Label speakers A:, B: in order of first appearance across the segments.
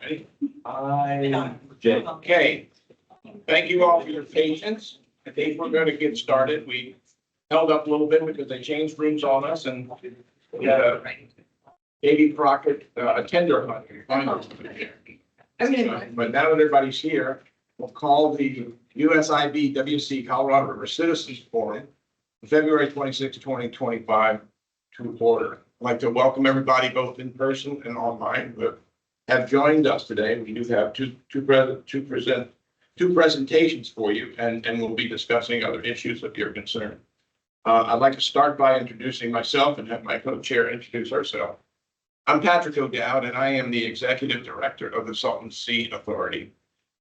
A: Ready? Okay. Thank you all for your patience. I think we're going to get started. We held up a little bit because they changed rooms on us, and we had a Katie Crockett, a tender hunt. But now that everybody's here, we'll call the USIBWC Colorado River Citizens Forum, February 26, 2025, to order. I'd like to welcome everybody, both in person and online, who have joined us today. We do have two presentations for you, and we'll be discussing other issues of your concern. I'd like to start by introducing myself and have my co-chair introduce herself. I'm Patrick O'Dowd, and I am the Executive Director of the Salton Sea Authority.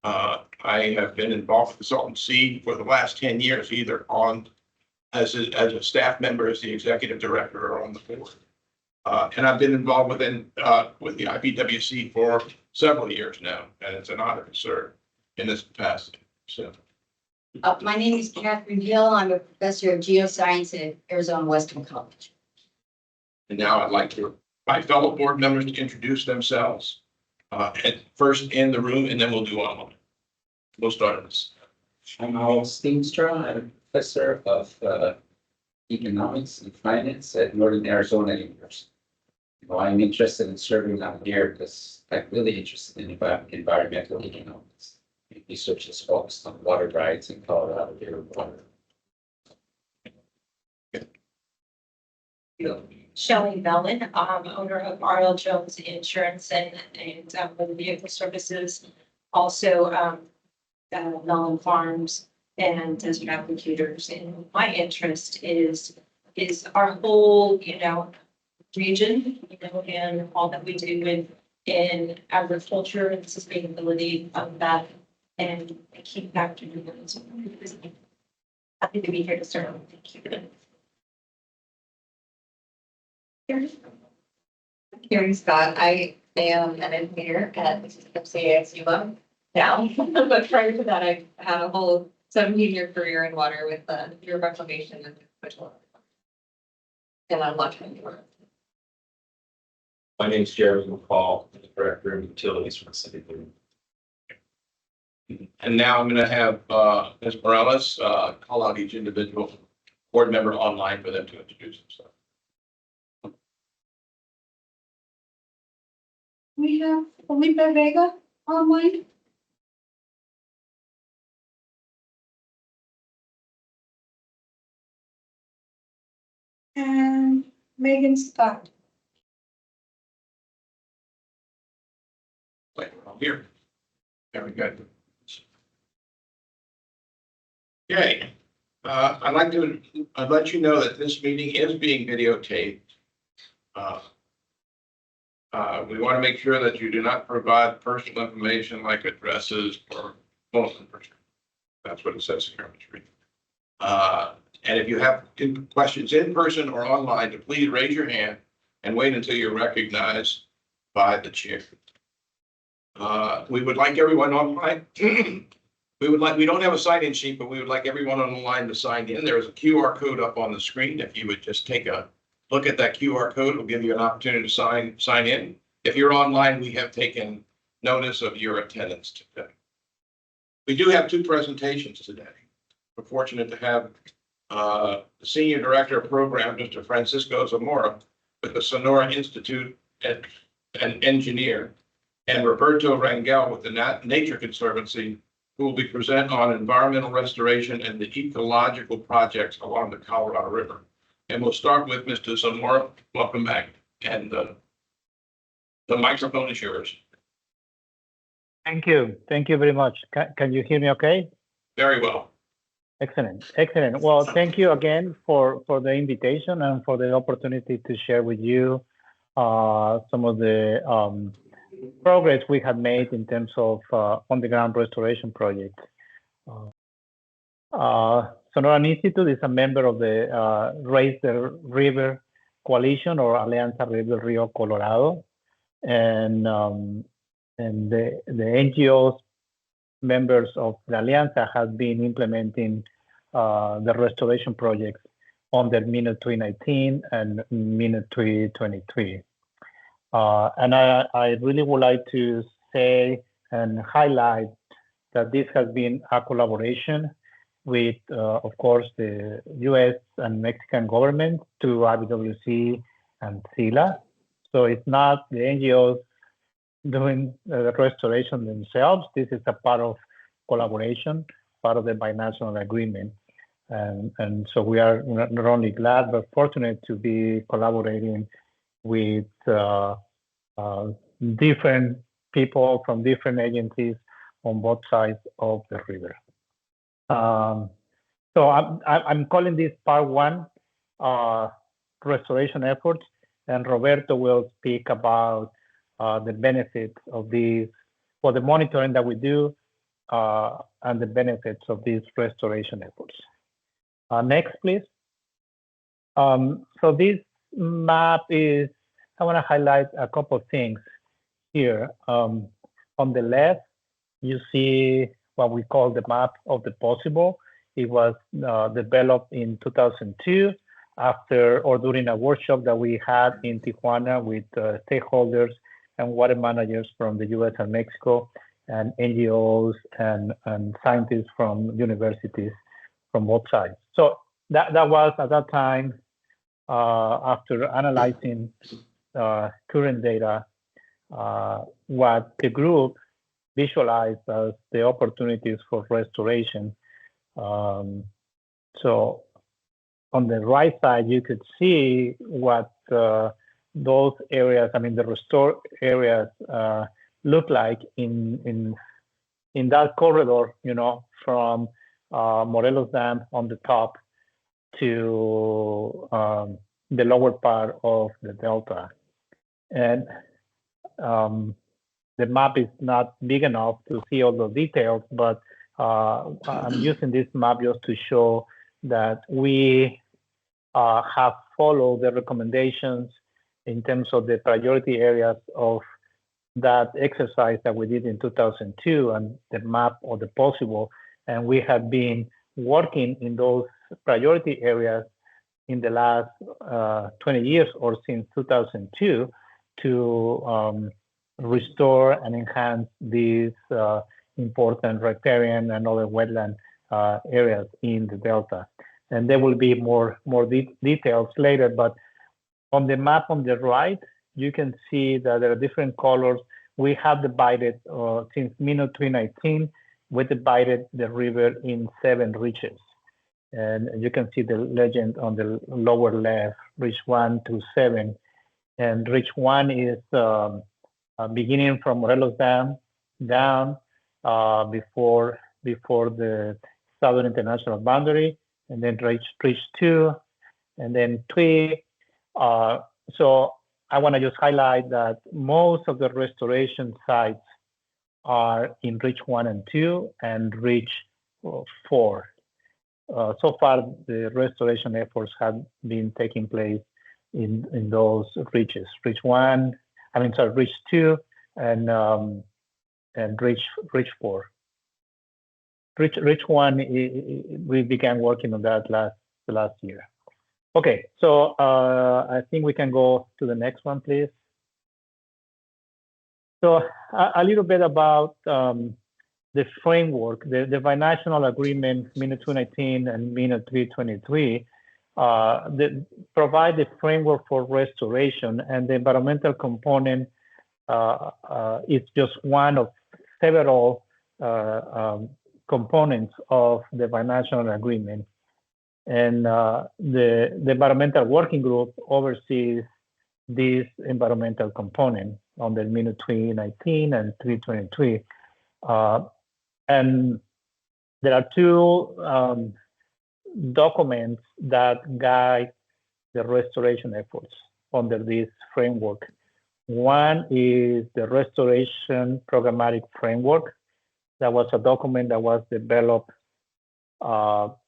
A: I have been involved with the Salton Sea for the last 10 years, either on as a staff member, as the Executive Director, or on the board. And I've been involved with the IBWC for several years now, and it's an honor to serve in this capacity. So,
B: my name is Cathy Douglas. I'm a professor of geoscience at Arizona Western College.
A: And now I'd like my fellow board members to introduce themselves, at first in the room, and then we'll do online. We'll start with this.
C: I'm Al Steenstra. I'm a professor of economics and finance at Northern Arizona University. I'm interested in serving out here because I'm really interested in environmental economics. Research is focused on water rights in Colorado, here water.
D: Shelley Mellon, owner of R.L. Jones Insurance and Motor Vehicle Services, also Mellon Farms and Desert Applicators. And my interest is our whole, region, and all that we do in agriculture and sustainability of that, and keep back to the happy to be here to serve. Thank you.
E: Karen Scott, I am an engineer at USIBWC Yuma now, but prior to that, I had a whole 17-year career in water with river reclamation and control. And I'm watching for.
F: My name is Jeremy McCall, I'm the Director of Utilities for the City of Boone.
A: And now I'm going to have Ms. Morales call out each individual board member online for them to introduce themselves.
G: We have Felipe Vega online. And Megan Scott.
A: Wait, here. Very good. Okay. I'd let you know that this meeting is being videotaped. We want to make sure that you do not provide personal information like addresses or phone numbers. That's what it says here on the screen. And if you have questions in person or online, to please raise your hand and wait until you're recognized by the chair. We would like everyone online. We don't have a sign-in sheet, but we would like everyone on the line to sign in. There is a QR code up on the screen. If you would just take a look at that QR code, it'll give you an opportunity to sign in. If you're online, we have taken notice of your attendance today. We do have two presentations today. We're fortunate to have the Senior Director of Program, Mr. Francisco Zamora, with the Sonora Institute, and an engineer, and Roberto Rangel with the Nature Conservancy, who will be present on environmental restoration and the ecological projects along the Colorado River. And we'll start with Mr. Zamora. Welcome back. And the microphone is yours.
H: Thank you. Thank you very much. Can you hear me okay?
A: Very well.
H: Excellent. Excellent. Well, thank you again for the invitation and for the opportunity to share with you some of the progress we have made in terms of on-the-ground restoration projects. Sonora Institute is a member of the Raise the River Coalition, or Alianza River Rio Colorado, and the NGOs members of the Alianza have been implementing the restoration projects under Minute 319 and Minute 323. And I really would like to say and highlight that this has been a collaboration with, of course, the U.S. and Mexican government through IBWC and SILA. So it's not the NGOs doing the restoration themselves. This is a part of collaboration, part of the binational agreement. And so we are not only glad, but fortunate to be collaborating with different people from different agencies on both sides of the river. So I'm calling this part one, restoration efforts, and Roberto will speak about the benefits of these, for the monitoring that we do, and the benefits of these restoration efforts. Next, please. So this map is, I want to highlight a couple of things here. On the left, you see what we call the map of the possible. It was developed in 2002 after or during a workshop that we had in Tijuana with stakeholders and water managers from the US and Mexico, and NGOs and scientists from universities from both sides. So that was at that time, after analyzing current data, what the group visualized as the opportunities for restoration. So on the right side, you could see what those areas, I mean, the restored areas look like in that corridor, you know, from Morelos Dam on the top to the lower part of the delta. And the map is not big enough to see all the details, but I'm using this map just to show that we have followed the recommendations in terms of the priority areas of that exercise that we did in 2002 and the map of the possible. And we have been working in those priority areas in the last 20 years or since 2002 to restore and enhance these important riparian and other wetland areas in the delta. And there will be more details later, but on the map on the right, you can see that there are different colors. We have divided, since 2019, we divided the river in 7 reaches. And you can see the legend on the lower left, reach 1 to 7. And reach 1 is beginning from Morelos Dam down before the Southern International Boundary, and then reach 2, and then 3. So I want to just highlight that most of the restoration sites are in reach 1 and 2 and reach 4. So far, the restoration efforts have been taking place in those reaches, reach 2 and reach 4. Reach 1, we began working on that last year. Okay, so I think we can go to the next one, please. So a little bit about the framework, the binational agreement, MINA 219 and MINA 323, provide the framework for restoration, and the environmental component is just one of several components of the binational agreement. And the environmental working group oversees this environmental component on the MINA 319 and 323. And there are 2 documents that guide the restoration efforts under this framework. One is the Restoration Programmatic Framework. That was a document that was developed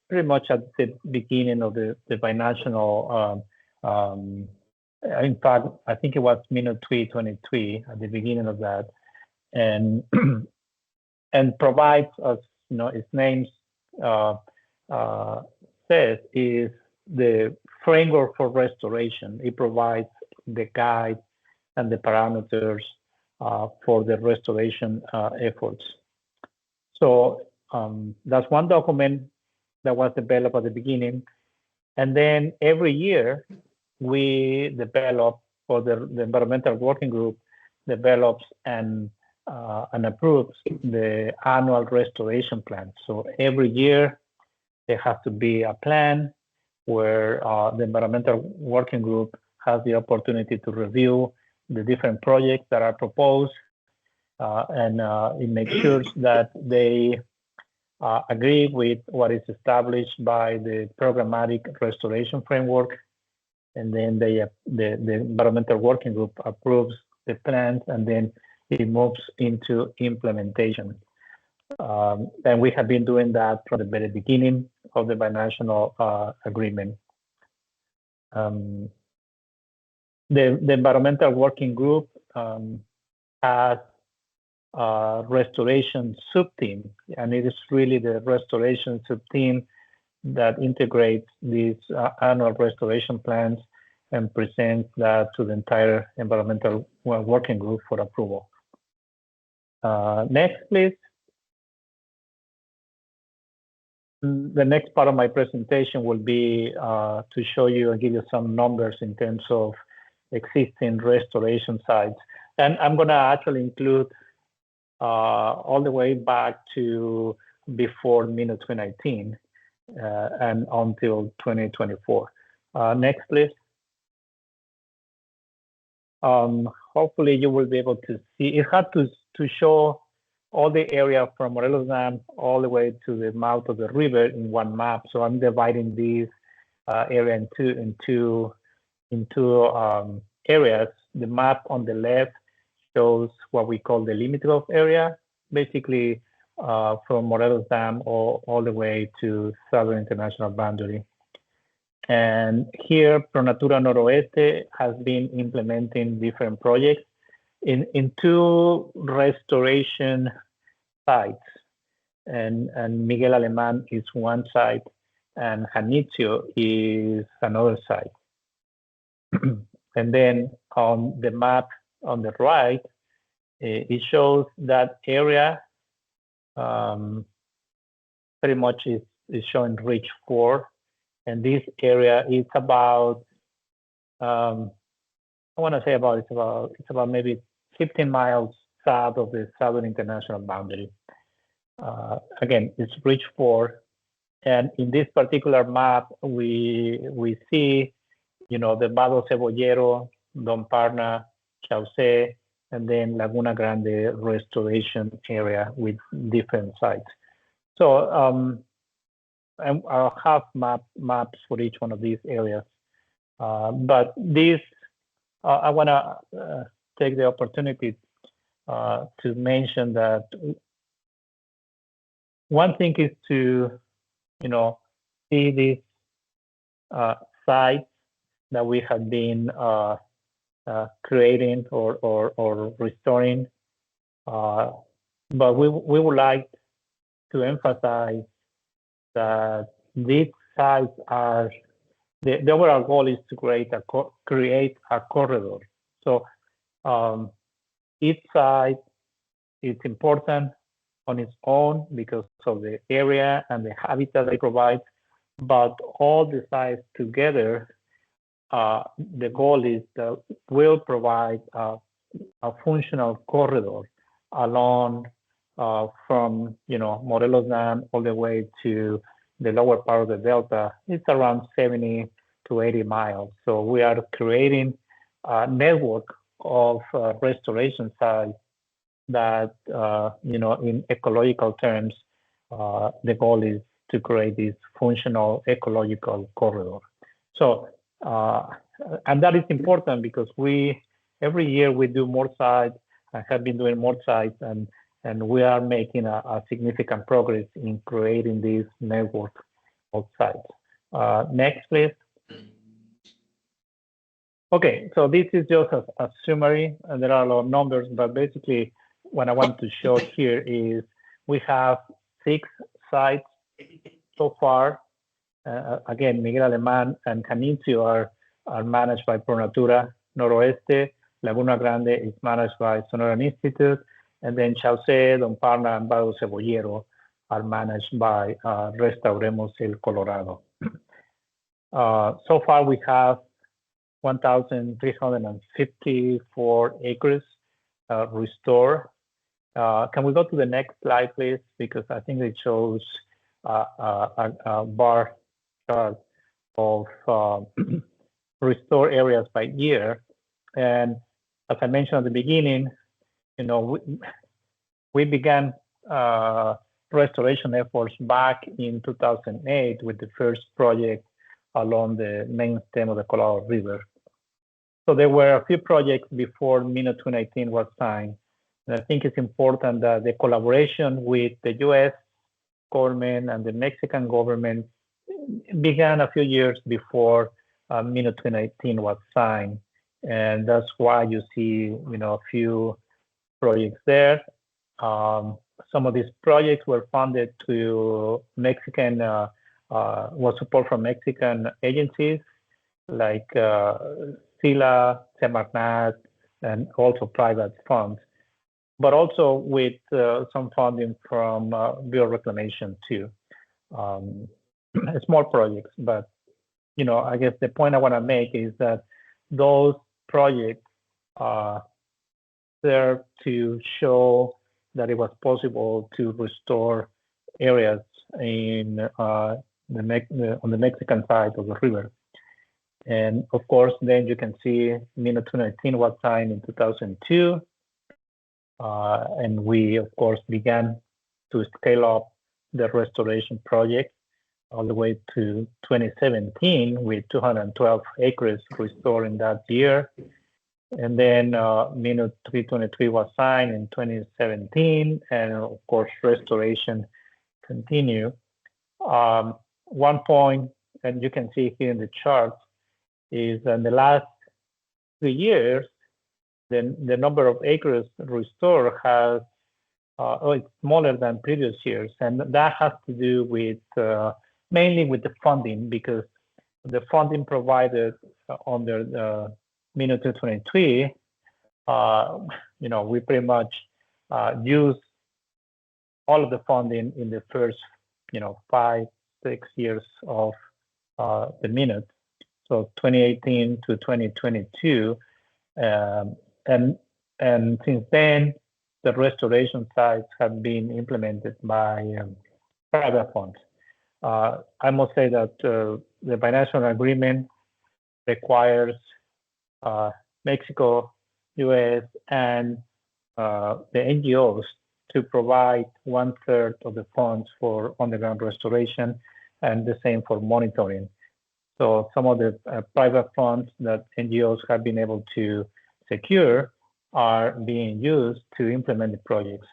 H: pretty much at the beginning of the binational. In fact, I think it was MINA 323 at the beginning of that, and provides us, you know, its name says, is the framework for restoration. It provides the guide and the parameters for the restoration efforts. So that's one document that was developed at the beginning. And then every year we develop, or the environmental working group develops and approves the annual restoration plan. So every year there has to be a plan where the environmental working group has the opportunity to review the different projects that are proposed, and it makes sure that they agree with what is established by the programmatic restoration framework, and then the environmental working group approves the plans, and then it moves into implementation. And we have been doing that from the very beginning of the binational agreement. The environmental working group has a restoration sub-team, and it is really the restoration sub-team that integrates these annual restoration plans and presents that to the entire environmental working group for approval. Next, please. The next part of my presentation will be to show you and give you some numbers in terms of existing restoration sites. And I'm going to actually include all the way back to before mid-2019 and until 2024. Next, please. Hopefully you will be able to see. It had to show all the area from Morelos Dam all the way to the mouth of the river in one map. So I'm dividing these area into areas. The map on the left shows what we call the limit of area, basically from Morelos Dam all the way to Southern International Boundary. And here, ProNatura Noroeste has been implementing different projects in two restoration sites. And Miguel Alemán is one site, and Janitzio is another site. And then on the map on the right, it shows that area pretty much is showing Reach 4. And this area is about, I want to say it's about maybe 15 miles south of the Southern International Boundary. Again, it's Reach 4. And in this particular map, we see, the Vado Cebollero, Don Parna, Chaucé, and then Laguna Grande restoration area with different sites. So I'll have maps for each one of these areas. But these, I want to take the opportunity to mention that one thing is to, see these sites that we have been creating or restoring. But we would like to emphasize that these sites are, the overall goal is to create a corridor. So each site is important on its own because of the area and the habitat they provide, but all the sites together, the goal is that will provide a functional corridor along from Morelos Dam all the way to the lower part of the delta. It's around 70 to 80 miles. So we are creating a network of restoration sites that, in ecological terms, the goal is to create this functional ecological corridor. So, and that is important because every year we do more sites and have been doing more sites, and we are making a significant progress in creating this network of sites. Next, please. Okay, so this is just a summary, and there are a lot of numbers, but basically what I want to show here is we have 6 sites so far. Again, Miguel Alemán and Janitzio are managed by ProNatura Noroeste. Laguna Grande is managed by Sonora Institute, and then Chaucé, Don Parna, and Vado Cebollero are managed by Restauremos El Colorado. So far, we have 1,354 acres restored. Can we go to the next slide, please? Because I think it shows a bar chart of restore areas by year. And as I mentioned at the beginning, we began restoration efforts back in 2008 with the first project along the main stem of the Colorado River. So there were a few projects before MENA 2019 was signed. And I think it's important that the collaboration with the US government and the Mexican government began a few years before MENA 2019 was signed. And that's why you see, a few projects there. Some of these projects were funded to Mexican, was support from Mexican agencies like SILA, Semarnat, and also private funds, but also with some funding from Bureau of Reclamation too. Small projects, but I guess the point I want to make is that those projects serve to show that it was possible to restore areas on the Mexican side of the river. And of course, then you can see MENA 2019 was signed in 2002. And we, of course, began to scale up the restoration project all the way to 2017 with 212 acres restored in that year. And then MENA 323 was signed in 2017, and of course, restoration continue. One point, and you can see here in the chart, is in the last 3 years, the number of acres restored has it's smaller than previous years, and that has to do with mainly with the funding, because the funding provided under the MENA 223, we pretty much use all of the funding in the first 5-6 years of the MENA. So 2018 to 2022, and since then, the restoration sites have been implemented by private funds. I must say that the bilateral agreement requires Mexico, US, and the NGOs to provide 1/3 of the funds for underground restoration, and the same for monitoring. So some of the private funds that NGOs have been able to secure are being used to implement the projects.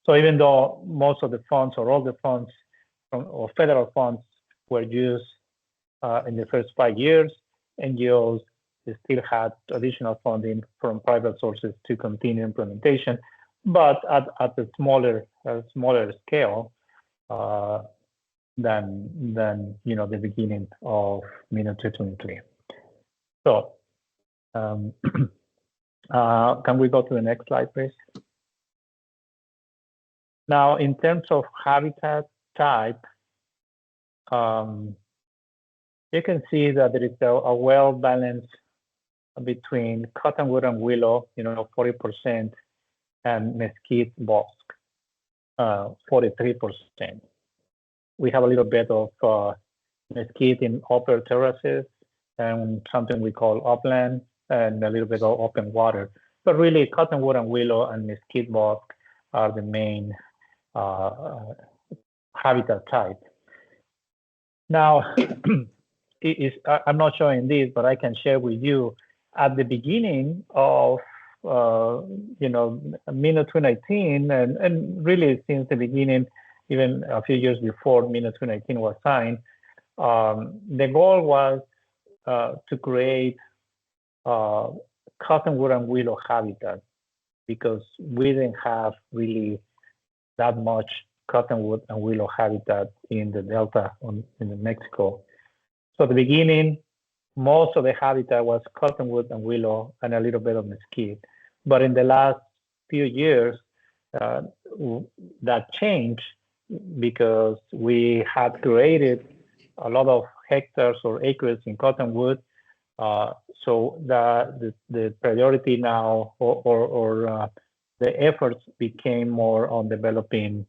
H: So even though most of the funds or all the funds or federal funds were used in the first 5 years, NGOs still had additional funding from private sources to continue implementation, but at a smaller scale than the beginning of MENA 223. So can we go to the next slide, please? Now, in terms of habitat type, you can see that there is a well balance between cottonwood and willow, 40%, and mesquite bosque, 43%. We have a little bit of mesquite in upper terraces and something we call upland, and a little bit of open water. But really, cottonwood and willow and mesquite bosque are the main habitat type. Now, I'm not showing this, but I can share with you at the beginning of MENA 219, and really since the beginning, even a few years before MENA 219 was signed, the goal was to create cottonwood and willow habitat, because we didn't have really that much cottonwood and willow habitat in the Delta in Mexico. So at the beginning, most of the habitat was cottonwood and willow and a little bit of mesquite. But in the last few years, that changed because we had created a lot of hectares or acres in cottonwood. So the priority now or the efforts became more on developing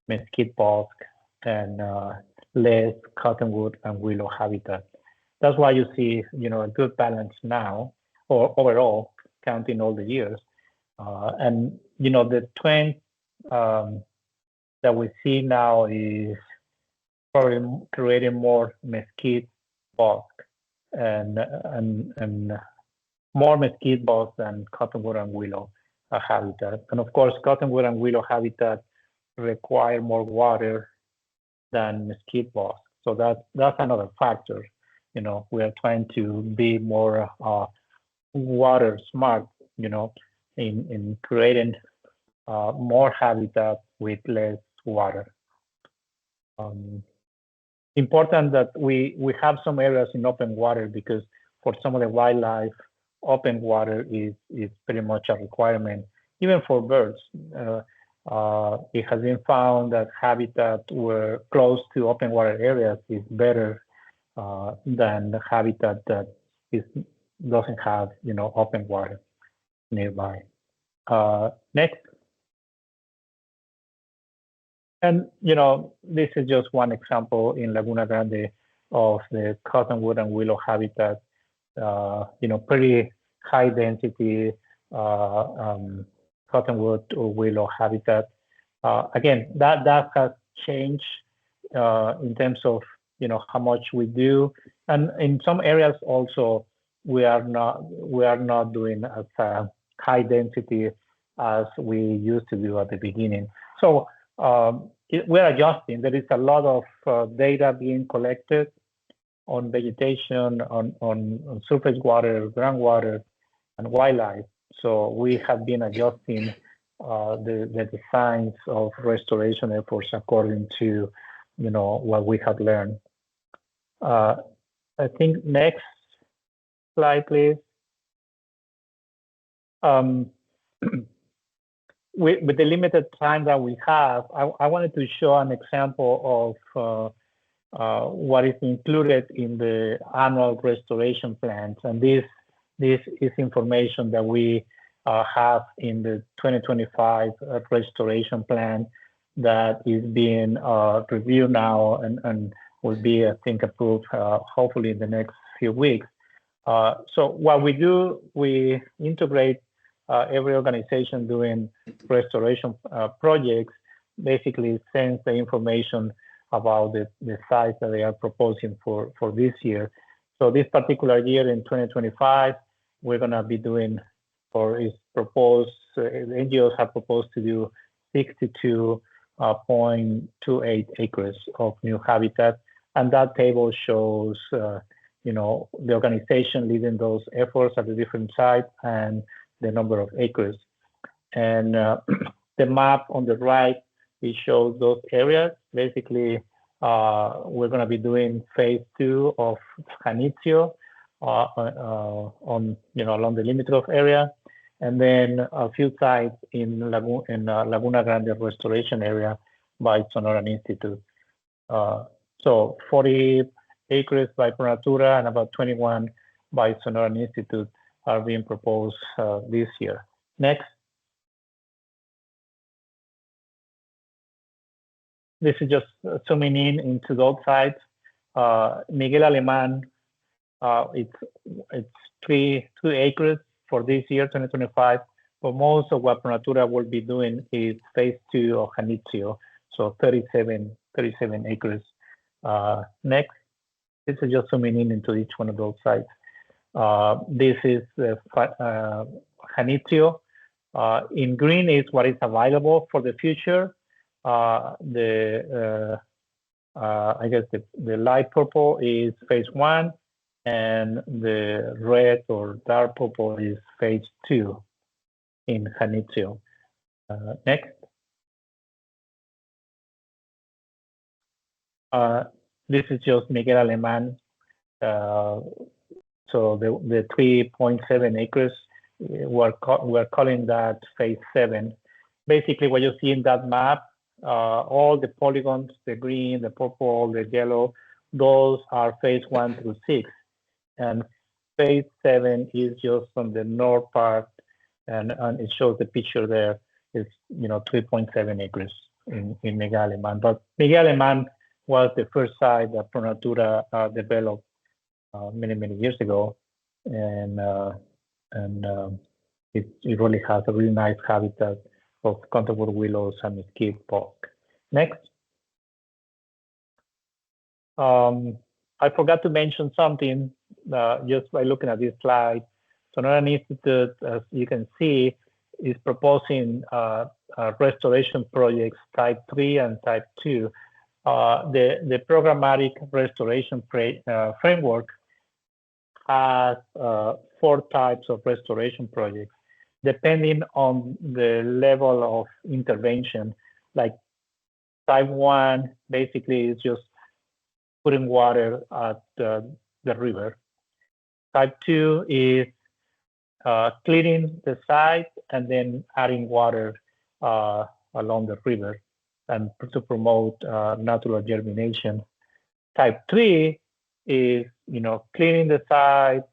H: mesquite bosque and less cottonwood and willow habitat. That's why you see, a good balance now, or overall, counting all the years. And the trend that we see now is probably creating more mesquite bosque and more mesquite bosque than cottonwood and willow habitat. And of course, cottonwood and willow habitat require more water than mesquite bosque. So that's another factor. We are trying to be more water smart, in creating more habitat with less water. Important that we have some areas in open water because for some of the wildlife, open water is pretty much a requirement, even for birds. It has been found that habitat where close to open water areas is better than the habitat that doesn't have, open water nearby. Next. And, this is just one example in Laguna Grande of the cottonwood and willow habitat, pretty high density cottonwood or willow habitat. Again, that has changed in terms of, how much we do. And in some areas also, we are not doing as high density as we used to do at the beginning. So we're adjusting. There is a lot of data being collected on vegetation, on surface water, groundwater, and wildlife. So we have been adjusting the designs of restoration efforts according to, what we have learned. I think next slide, please. With the limited time that we have, I wanted to show an example of what is included in the annual restoration plans. And this is information that we have in the 2025 restoration plan that is being reviewed now and will be, I think, approved hopefully in the next few weeks. So what we do, we integrate every organization doing restoration projects basically sends the information about the size that they are proposing for this year. So this particular year in 2025, we're going to be doing, or is proposed, NGOs have proposed to do 62.28 acres of new habitat. And that table shows, the organization leading those efforts at the different sites and the number of acres. And the map on the right, it shows those areas. Basically, we're going to be doing phase 2 of Janitzio on, along the Limitrof area, and then a few sites in Laguna Grande restoration area by Sonora Institute. So 40 acres by Pronatura and about 21 by Sonora Institute are being proposed this year. Next. This is just zooming into those sites. Miguel Aleman, it's 2 acres for this year, 2025. But most of what Pronatura will be doing is phase 2 of Janitzio, so 37 acres. Next, this is just zooming into each one of those sites. This is Janitzio. In green is what is available for the future. I guess the light purple is phase 1, and the red or dark purple is phase 2 in Janitzio. Next. This is just Miguel Aleman So the 3.7 acres, we're calling that phase 7. Basically, what you see in that map, all the polygons, the green, the purple, the yellow, those are phase 1 through 6. And phase 7 is just on the north part, and it shows the picture there. It's 3.7 acres in Miguel Alemán. But Miguel Alemán was the first site that ProNatura developed many years ago, and it really has a really nice habitat of cottonwood willows and mesquite bog. Next. I forgot to mention something just by looking at this slide. Sonora Institute, as you can see, is proposing restoration projects type 3 and type 2. The programmatic restoration framework has 4 types of restoration projects, depending on the level of intervention. Like type 1 basically is just putting water at the river. Type 2 is cleaning the site and then adding water along the river and to promote natural germination. Type 3 is, cleaning the site,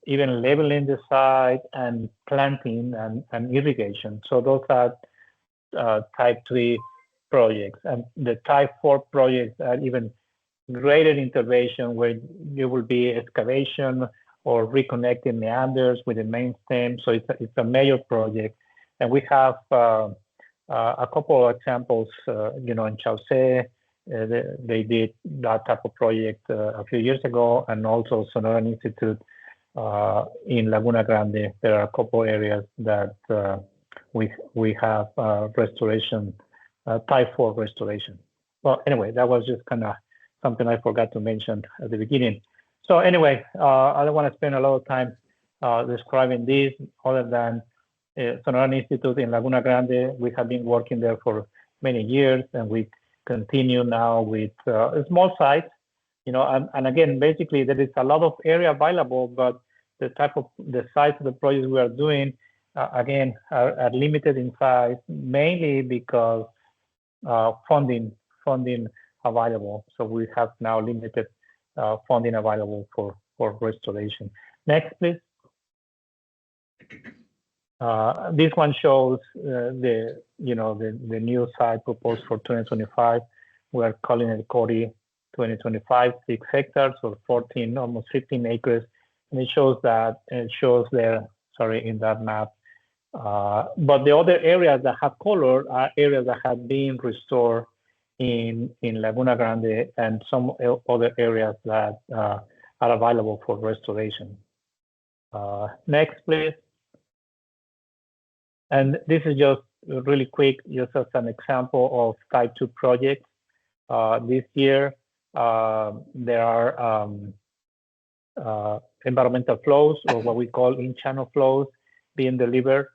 H: even leveling the site and planting and irrigation. So those are type 3 projects. And the type 4 projects are even greater intervention, where there will be excavation or reconnecting meanders with the main stem. So it's a major project. And we have a couple of examples, in Chaucé, they did that type of project a few years ago, and also Sonora Institute in Laguna Grande. There are a couple areas that we have restoration, type 4 restoration. Well, anyway, that was just kind of something I forgot to mention at the beginning. So anyway, I don't want to spend a lot of time describing this, other than Sonora Institute in Laguna Grande. We have been working there for many years, and we continue now with small sites, and again, basically there is a lot of area available, but the size of the projects we are doing, again, are limited in size, mainly because funding available. So we have now limited funding available for restoration. Next, please. This one shows the new site proposed for 2025. We are calling it Cody 2025, 6 hectares or 14, almost 15 acres, and it shows there, in that map. But the other areas that have color are areas that have been restored in Laguna Grande, and some other areas that are available for restoration. Next, please. And this is just really quick, just as an example of type 2 projects. This year, there are environmental flows, or what we call in-channel flows, being delivered.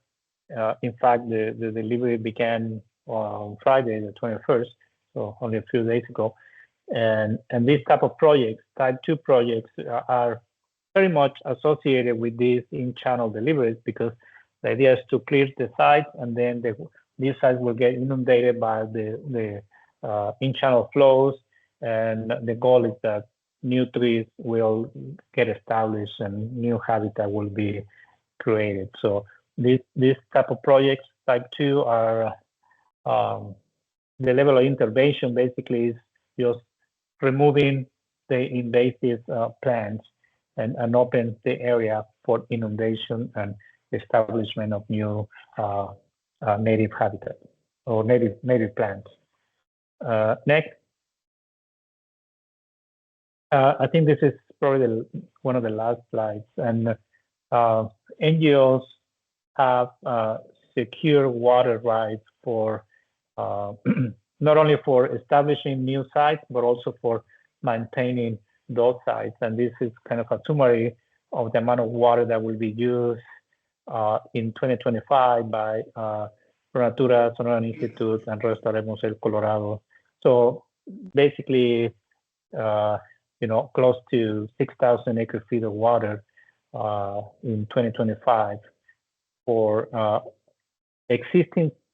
H: In fact, the delivery began on Friday, the 21st, so only a few days ago. And these type of projects, type 2 projects, are very much associated with these in-channel deliveries, because the idea is to clear the site, and then these sites will get inundated by the in-channel flows. And the goal is that new trees will get established and new habitat will be created. So this type of projects, type 2, are the level of intervention basically is just removing the invasive plants and open the area for inundation and establishment of new native habitat or native plants. Next. I think this is probably one of the last slides, and NGOs have secure water rights for not only for establishing new sites, but also for maintaining those sites. And this is kind of a summary of the amount of water that will be used in 2025 by ProNatura, Sonora Institute, and Restauremos El Colorado. So basically, close to 6,000 acre feet of water in 2025 for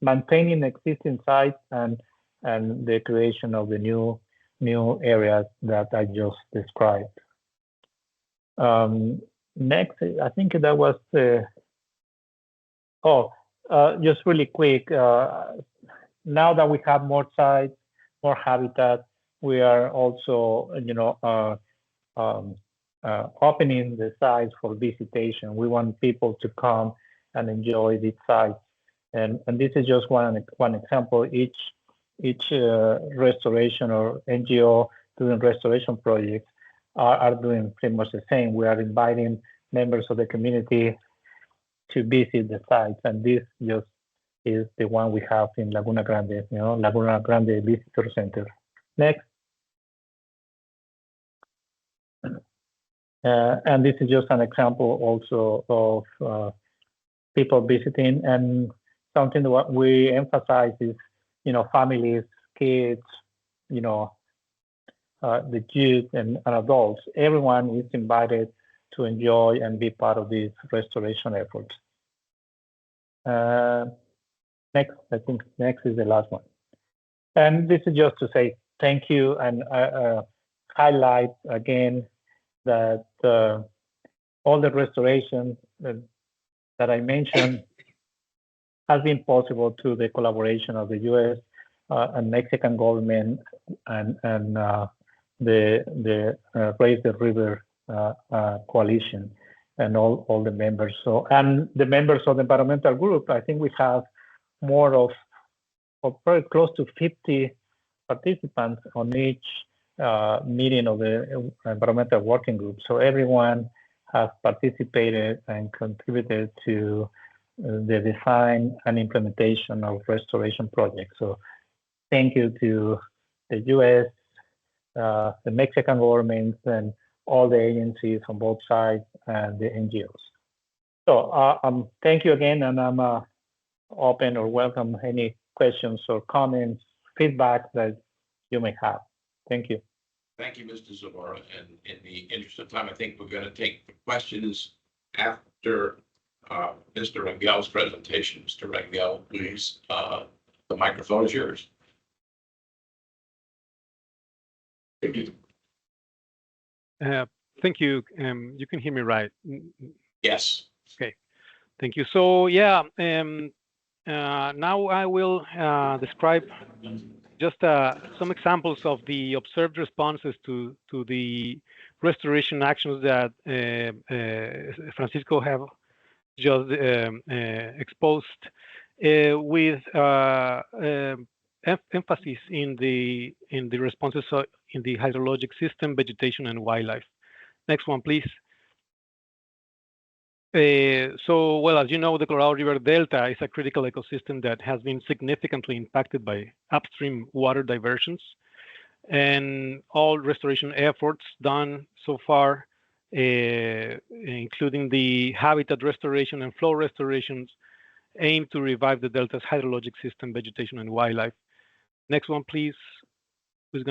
H: maintaining existing sites and the creation of the new areas that I just described. Next, I think that was just really quick. Now that we have more sites, more habitat, we are also, opening the sites for visitation. We want people to come and enjoy these sites. And this is just one example. Each restoration or NGO doing restoration projects are doing pretty much the same. We are inviting members of the community to visit the sites, and this just is the one we have in Laguna Grande, Laguna Grande Visitor Center. Next. And this is just an example also of people visiting, and something that we emphasize is, families, kids, the youth and adults. Everyone is invited to enjoy and be part of these restoration efforts. Next, I think next is the last one. And this is just to say thank you and highlight again that all the restoration that I mentioned has been possible through the collaboration of the U.S. And Mexican government and the Raise the River coalition and all the members. So, and the members of the environmental group, I think we have more of very close to 50 participants on each meeting of the environmental working group. So everyone has participated and contributed to the design and implementation of restoration projects. So thank you to the U.S., the Mexican government, and all the agencies on both sides and the NGOs. So thank you again, and I'm open or welcome any questions or comments, feedback that you may have. Thank you.
A: Thank you, Mr. Zamora. And in the interest of time, I think we're going to take the questions after Mr. Rangel's presentation. Mr. Rangel, please, the microphone is yours. Thank you.
I: Thank you. You can hear me right?
A: Yes.
I: Okay. Thank you. So yeah, now I will describe just some examples of the observed responses to the restoration actions that Francisco have just exposed, with emphasis in the responses in the hydrologic system, vegetation, and wildlife. Next one, please. So, well, as you know, the Colorado River Delta is a critical ecosystem that has been significantly impacted by upstream water diversions, and all restoration efforts done so far, including the habitat restoration and flow restorations, aim to revive the Delta's hydrologic system, vegetation, and wildlife. Next one, please. We're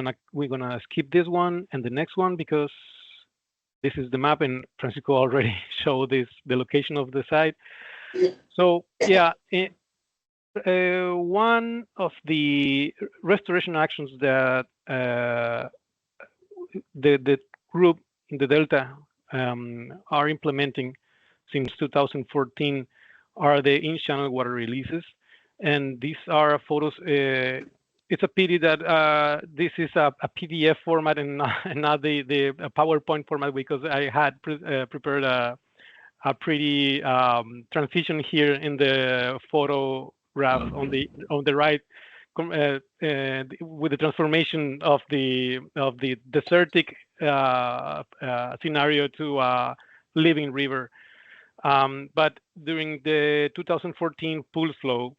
I: gonna skip this one and the next one because this is the map, and Francisco already showed the location of the site. So yeah, one of the restoration actions that the group in the Delta are implementing since 2014 are the in-channel water releases, and these are photos. It's a pity that this is a PDF format and not the PowerPoint format, because I had prepared a pretty transition here in the photograph on the right, with the transformation of the desertic scenario to a living river. But during the 2014 pool flow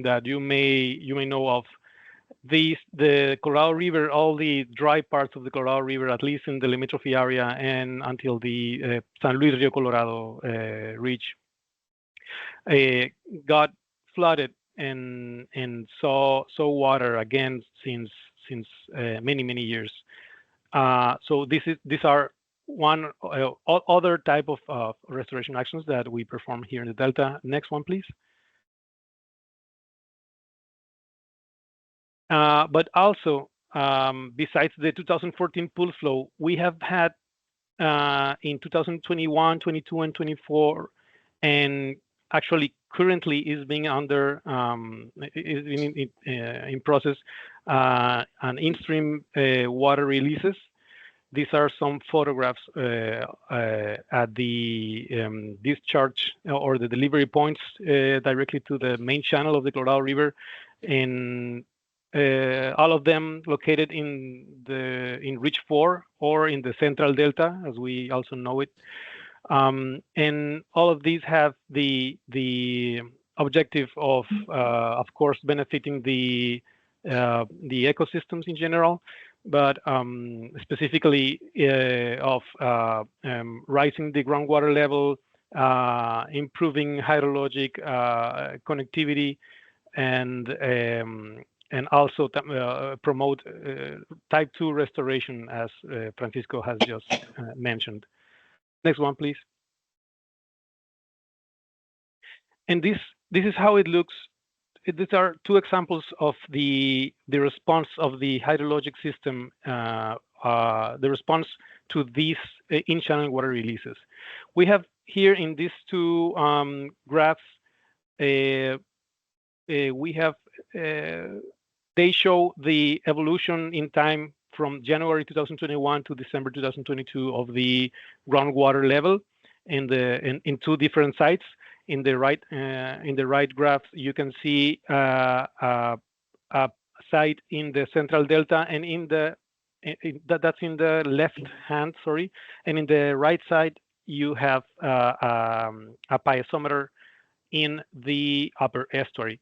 I: that you may know of, the Colorado River, all the dry parts of the Colorado River, at least in the Limitrophy area and until the San Luis Rio Colorado reach, got flooded and saw water again since many years. So these are one other type of restoration actions that we perform here in the Delta. Next one, please. But also, besides the 2014 pool flow, we have had in 2021, 22, and 24, and actually currently is being under is in process an in-stream water releases. These are some photographs at the discharge or the delivery points directly to the main channel of the Colorado River, and all of them located in Reach 4 or in the Central Delta, as we also know it. And all of these have the objective of course, benefiting the ecosystems in general, but specifically of rising the groundwater level, improving hydrologic connectivity, and also promote type 2 restoration, as Francisco has just mentioned. Next one, please. And this is how it looks. These are two examples of the response of the hydrologic system, the response to these in-channel water releases. We have here in these two graphs, we have they show the evolution in time from January 2021 to December 2022 of the groundwater level in two different sites. In the right graph, you can see a site in the Central Delta, and that's in the left hand, sorry, and in the right side you have a piezometer in the upper estuary.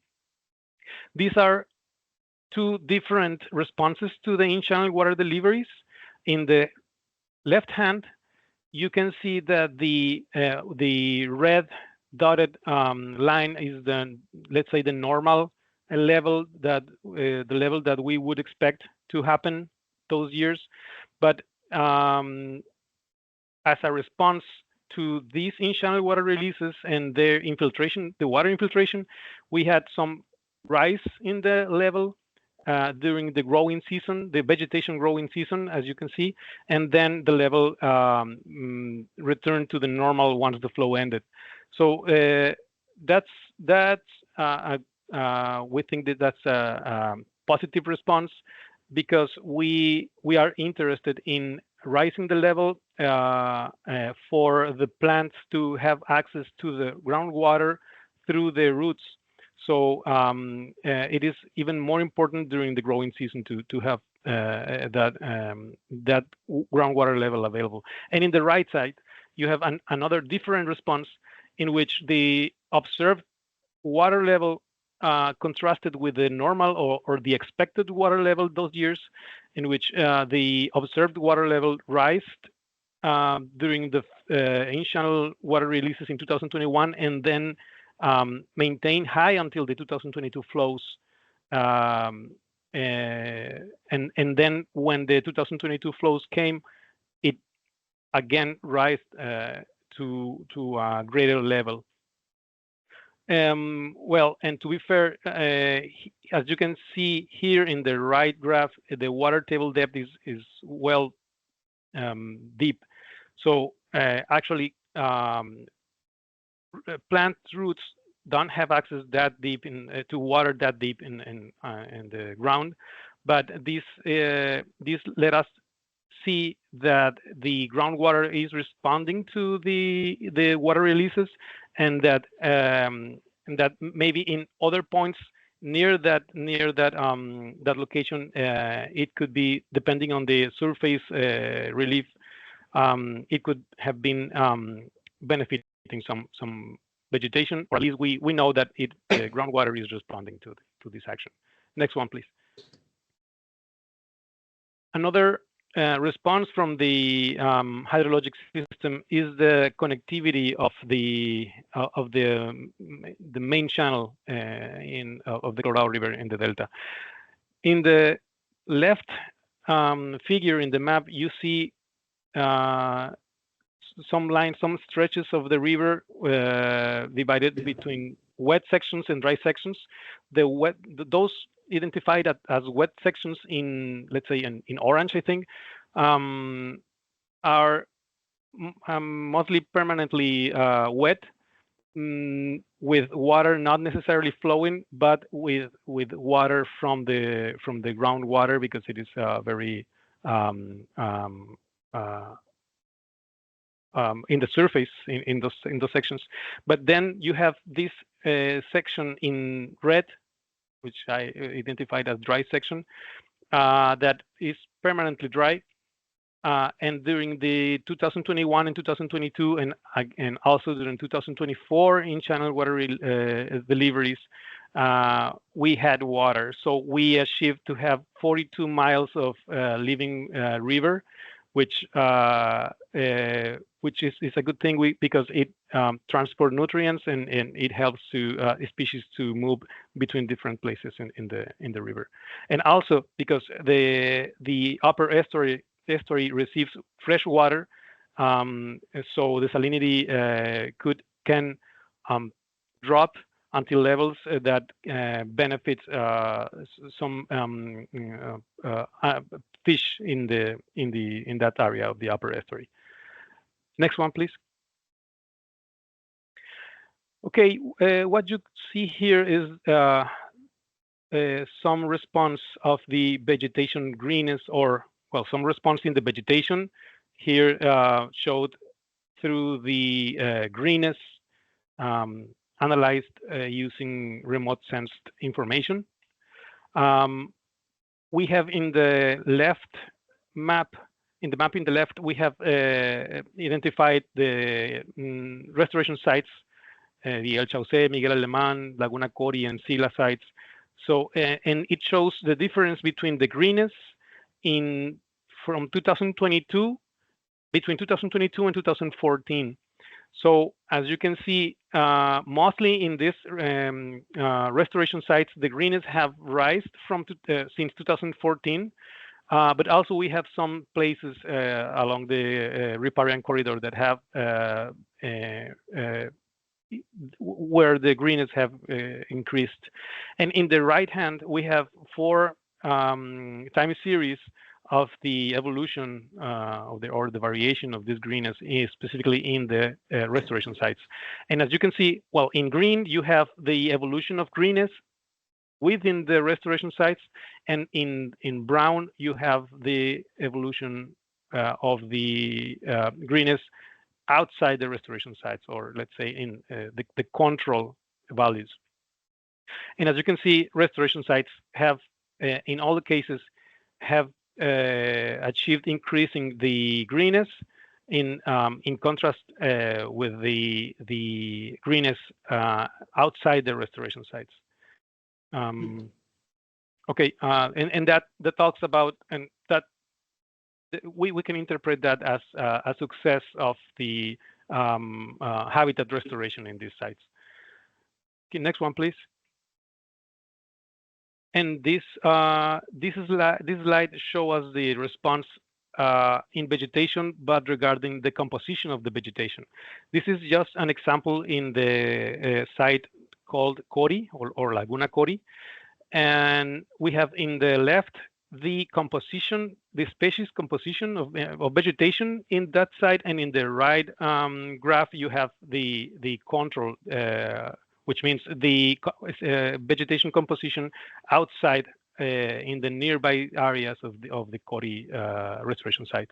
I: These are two different responses to the in-channel water deliveries. In the left hand, you can see that the red dotted line is let's say the normal level, that the level that we would expect to happen those years. But as a response to these in-channel water releases and their infiltration, the water infiltration, we had some rise in the level during the growing season, the vegetation growing season, as you can see, and then the level returned to the normal once the flow ended. So that's we think that that's a positive response, because we are interested in raising the level for the plants to have access to the groundwater through the roots. So it is even more important during the growing season to have that groundwater level available. And in the right side, you have another different response, in which the observed water level contrasted with the normal or the expected water level those years, in which the observed water level rised during the in-channel water releases in 2021, and then maintained high until the 2022 flows. And then when the 2022 flows came, it again rise to a greater level. Well, and to be fair, as you can see here in the right graph, the water table depth is well deep. So actually, plant roots don't have access that deep to water that deep in the ground, but this let us see that the groundwater is responding to the water releases, and that maybe in other points near that location, it could be, depending on the surface relief, it could have been benefiting some vegetation, or at least we know that groundwater is responding to this action. Next one, please. Another response from the hydrologic system is the connectivity of the main channel of the Colorado River in the Delta. In the left figure in the map, you see some lines, some stretches of the river divided between wet sections and dry sections. Those identified as wet sections in, let's say, in orange, I think, are mostly permanently wet, with water not necessarily flowing, but with water from the groundwater, because it is very in the surface in those sections. But then you have this section in red, which I identified as dry section, that is permanently dry. And during the 2021 and 2022, and also during 2024 in channel water deliveries, we had water. So we achieved to have 42 miles of living river, which is a good thing because it transports nutrients and it helps to species to move between different places in the river, and also because the upper estuary receives fresh water, so the salinity can drop until levels that benefits some fish in that area of the upper estuary. Next one, please. Okay, what you see here is some response of the vegetation greenness, or some response in the vegetation here showed through the greenness analyzed using remote sensed information. We have in the left map, in the left, we have identified the restoration sites, the El Chauce, Miguel Alemán, Laguna Cori, and Sila sites. So, and it shows the difference between the greenness from 2022, between 2022 and 2014. So as you can see, mostly in this restoration sites, the greenness have risen since 2014, but also we have some places along the riparian corridor that have where the greenness have increased. And in the right hand, we have 4 time series of the evolution or the variation of this greenness is specifically in the restoration sites. And as you can see, well, in green, you have the evolution of greenness within the restoration sites, and in brown, you have the evolution of the greenness outside the restoration sites, or let's say in the control values. And as you can see, restoration sites have, in all the cases, have achieved increasing the greenness in contrast with the greenness outside the restoration sites. Okay, and that talks about, and that we can interpret that as a success of the habitat restoration in these sites. Okay, next one, please. And this slide shows us the response in vegetation, but regarding the composition of the vegetation. This is just an example in the site called Cori, or Laguna Cori. And we have in the left the composition, the species composition of vegetation in that site, and in the right graph you have the control, which means the vegetation composition outside in the nearby areas of the Cori restoration site.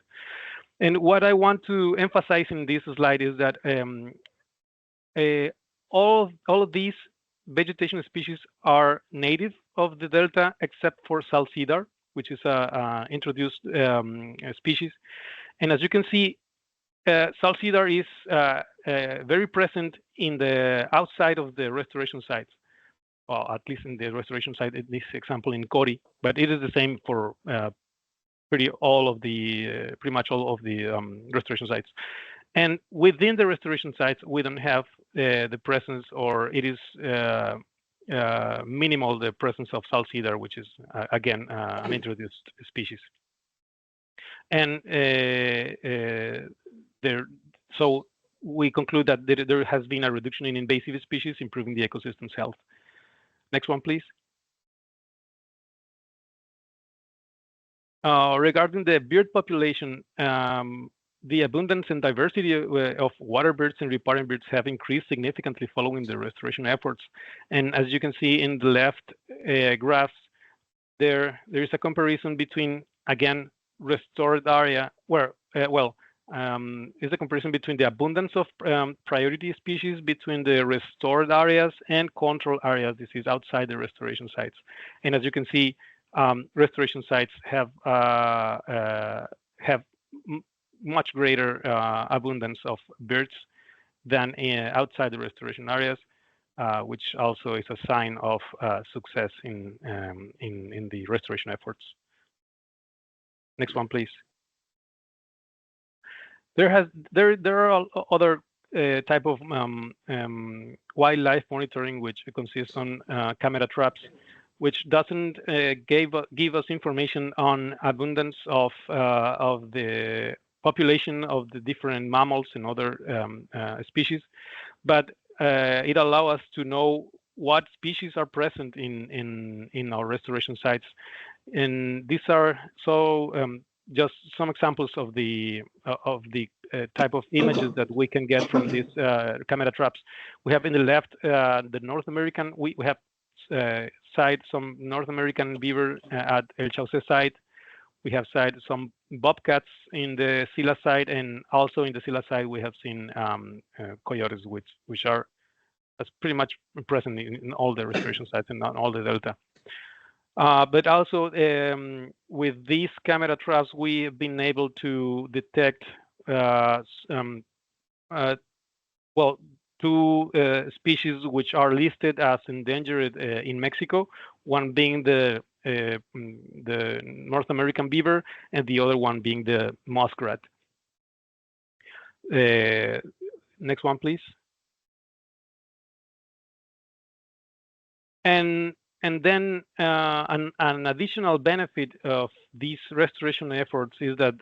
I: And what I want to emphasize in this slide is that all of these vegetation species are native of the Delta, except for salt cedar, which is a introduced species. And as you can see, salt cedar is very present in the outside of the restoration sites, well, at least in the restoration site, in this example in Cori, but it is the same for pretty much all of the restoration sites. And within the restoration sites, we don't have the presence, or it is minimal, the presence of salt cedar, which is again an introduced species. And so we conclude that there has been a reduction in invasive species, improving the ecosystem's health. Next one, please. Regarding the bird population, the abundance and diversity of water birds and riparian birds have increased significantly following the restoration efforts. And as you can see in the left graphs, there is a comparison between, again, restored area where, is a comparison between the abundance of priority species between the restored areas and control areas. This is outside the restoration sites. And as you can see, restoration sites have much greater abundance of birds than outside the restoration areas, which also is a sign of success in the restoration efforts. Next one, please. There are other type of wildlife monitoring which consists on camera traps, which doesn't give us information on abundance of the population of the different mammals and other species, but it allows us to know what species are present in our restoration sites. And these are just some examples of the type of images that we can get from these camera traps. We have in the left the North American. We have some North American beaver at El Chauce site. We have some bobcats in the Sila site, and also in the Sila site we have seen coyotes, which are pretty much present in all the restoration sites and on all the delta. But also with these camera traps, we have been able to detect two species which are listed as endangered in Mexico. One being the North American beaver, and the other one being the muskrat. Next one, please. And then an additional benefit of these restoration efforts is that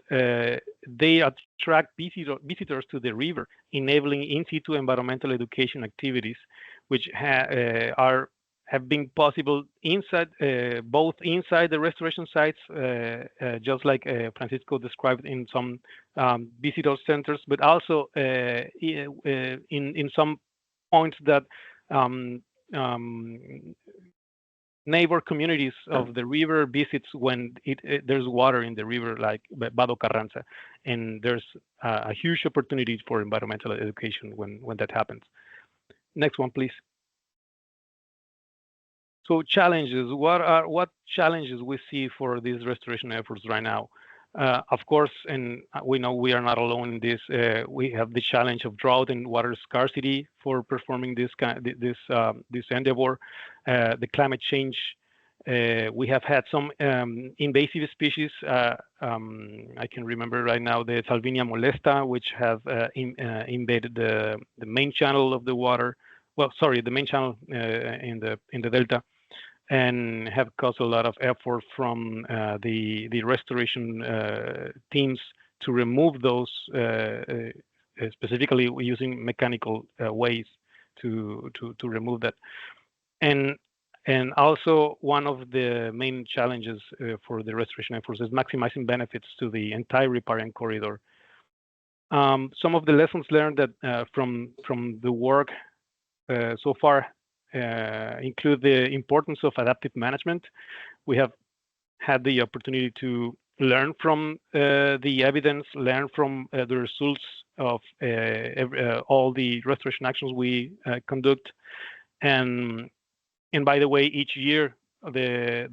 I: they attract visitors to the river, enabling in situ environmental education activities, which have been possible inside, both inside the restoration sites, just like Francisco described in some visitor centers, but also in some points that neighbor communities of the river visits when there's water in the river, like Vado Carranza, and there's a huge opportunity for environmental education when that happens. Next one, please. So challenges. What challenges we see for these restoration efforts right now? Of course, and we know we are not alone in this. We have the challenge of drought and water scarcity for performing this endeavor. The climate change. We have had some invasive species. I can remember right now the Salvinia molesta, which have invaded the main channel of the water. Well, sorry, the main channel in the delta, and have caused a lot of effort from the restoration teams to remove those, specifically using mechanical ways to remove that. And also one of the main challenges for the restoration efforts is maximizing benefits to the entire riparian corridor. Some of the lessons learned that from the work so far include the importance of adaptive management. We have had the opportunity to learn from the evidence, learn from the results of all the restoration actions we conduct. And by the way, each year the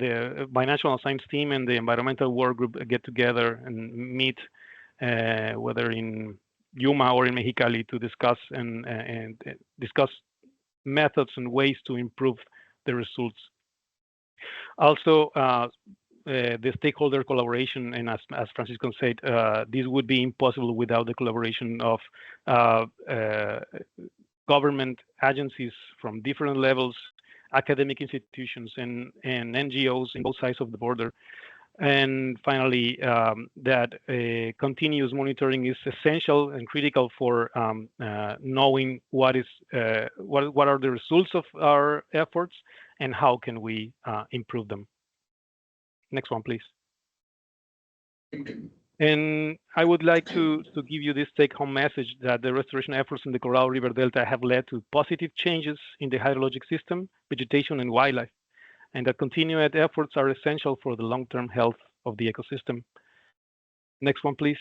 I: binational science team and the environmental work group get together and meet, whether in Yuma or in Mexicali, to discuss and discuss methods and ways to improve the results. Also, the stakeholder collaboration, and as Francisco said, this would be impossible without the collaboration of government agencies from different levels, academic institutions, and NGOs in both sides of the border. And finally, that continuous monitoring is essential and critical for knowing what are the results of our efforts and how can we improve them. Next one, please. And I would like to give you this take-home message that the restoration efforts in the Colorado River Delta have led to positive changes in the hydrologic system, vegetation, and wildlife, and that continued efforts are essential for the long-term health of the ecosystem. Next one, please.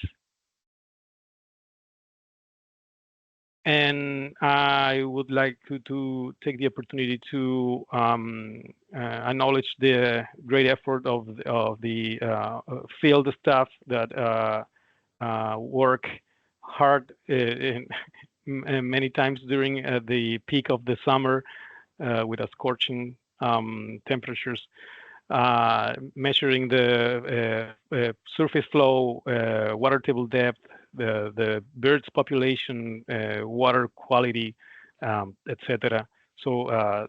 I: And I would like to take the opportunity to acknowledge the great effort of the field staff that work hard many times during the peak of the summer with a scorching temperatures, measuring the surface flow, water table depth, the birds population, water quality, etc. So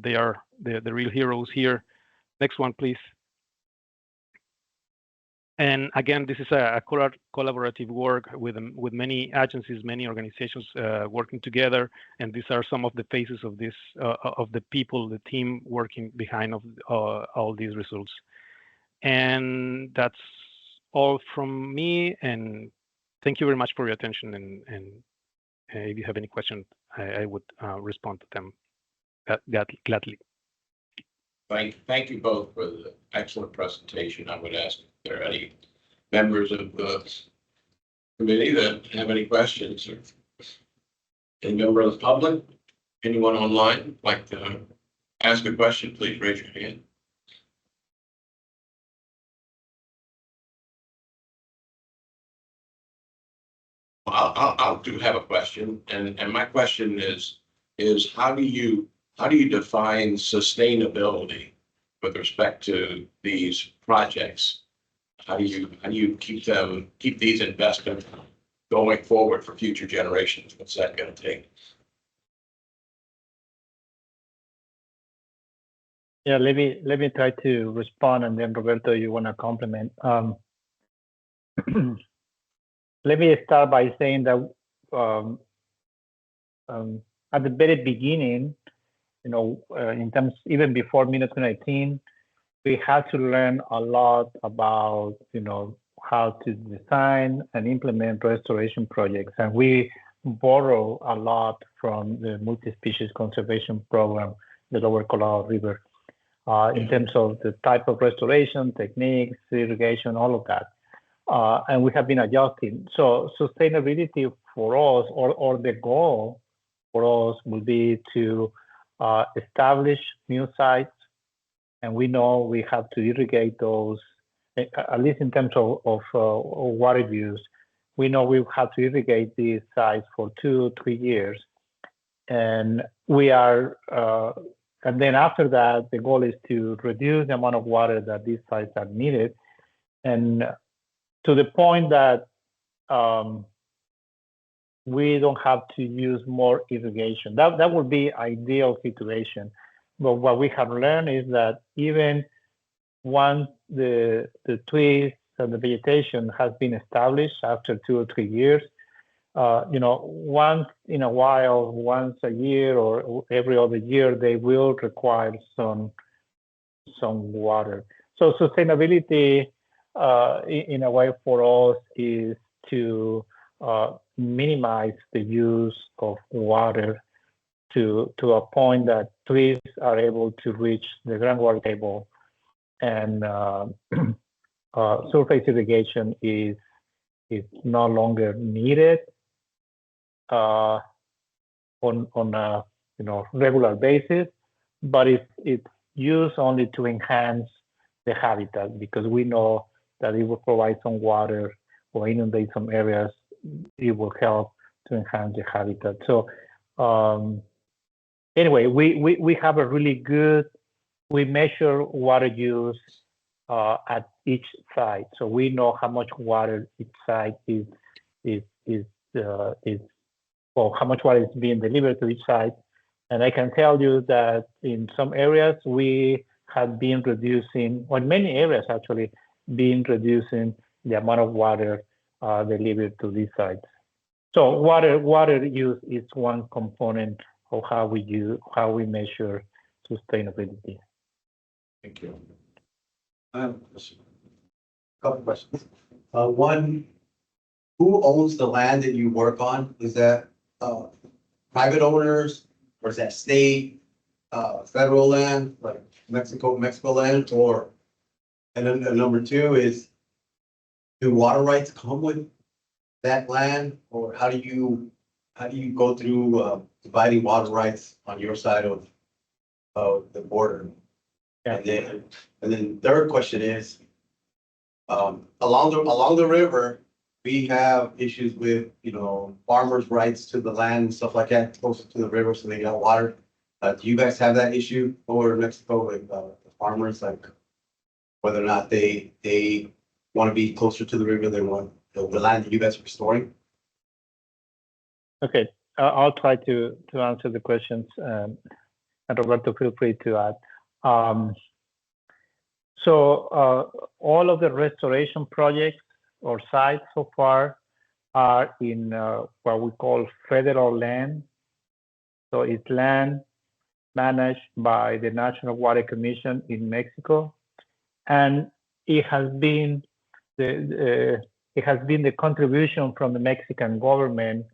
I: they are the real heroes here. Next one, please. And again, this is a collaborative work with many agencies, many organizations working together. And these are some of the faces of this of the people, the team working behind all these results. And that's all from me. And thank you very much for your attention. And if you have any questions, I would respond to them gladly.
A: Thank you both for the excellent presentation. I would ask if there are any members of the committee that have any questions, or any member of the public, anyone online like to ask a question, please raise your hand. I'll do have a question, and my question is how do you define sustainability with respect to these projects? How do you keep these investments going forward for future generations? What's that going to take?
H: Yeah, let me try to respond, and then Roberto, you want to complement. Let me start by saying that at the very beginning, in terms even before 2019, we had to learn a lot about how to design and implement restoration projects, and we borrow a lot from the multi-species conservation program, the Lower Colorado River, in terms of the type of restoration techniques, irrigation, all of that. And we have been adjusting. So sustainability for us, or the goal for us, will be to establish new sites, and we know we have to irrigate those, at least in terms of water use. We know we have to irrigate these sites for 2-3 years, and we are. And then after that, the goal is to reduce the amount of water that these sites are needed, and to the point that we don't have to use more irrigation. That would be ideal situation. But what we have learned is that even once the trees and the vegetation has been established after 2 or 3 years, once in a while, once a year or every other year, they will require some water. So sustainability, in a way, for us is to minimize the use of water to a point that trees are able to reach the groundwater table, and surface irrigation is no longer needed on a regular basis, but it's used only to enhance the habitat, because we know that it will provide some water or inundate some areas. It will help to enhance the habitat. So anyway, we have a really good, we measure water use at each site, so we know how much water each site is or how much water is being delivered to each site. And I can tell you that in some areas we have been reducing, or in many areas actually, been reducing the amount of water delivered to these sites. So water use is one component of how we measure sustainability.
A: Thank you.
J: Couple questions. One, who owns the land that you work on? Is that private owners, or is that state, federal land, like Mexico land, or? And then number two is, do water rights come with that land, or how do you go through dividing water rights on your side of the border?
H: Yeah.
J: And then third question is, along the river, we have issues with, farmers' rights to the land and stuff like that, closer to the river, so they got water. Do you guys have that issue over in Mexico with the farmers, like whether or not they want to be closer to the river than want the land that you guys are restoring?
H: Okay, I'll try to answer the questions, and Roberto, feel free to add. So all of the restoration projects or sites so far are in what we call federal land. So it's land managed by the National Water Commission in Mexico, and it has been the contribution from the Mexican government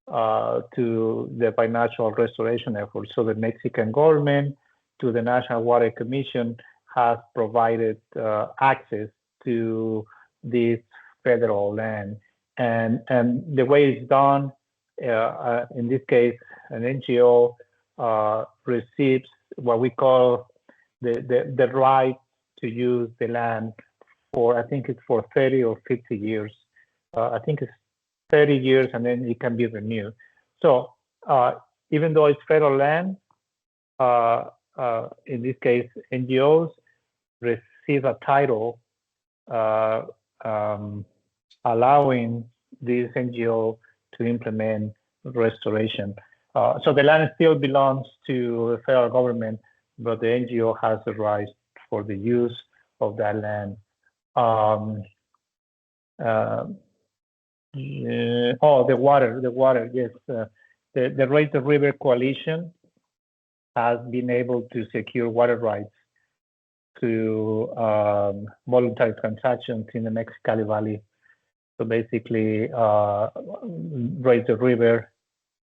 H: to the financial restoration effort. So the Mexican government to the National Water Commission has provided access to this federal land, and the way it's done, in this case, an NGO receives what we call the right to use the land for, I think it's for 30 or 50 years. I think it's 30 years, and then it can be renewed. So even though it's federal land, in this case, NGOs receive a title allowing this NGO to implement restoration. So the land still belongs to the federal government, but the NGO has the right for the use of that land. The water, yes. The Raise the River Coalition has been able to secure water rights to voluntary transactions in the Mexicali Valley. So basically, Raise the River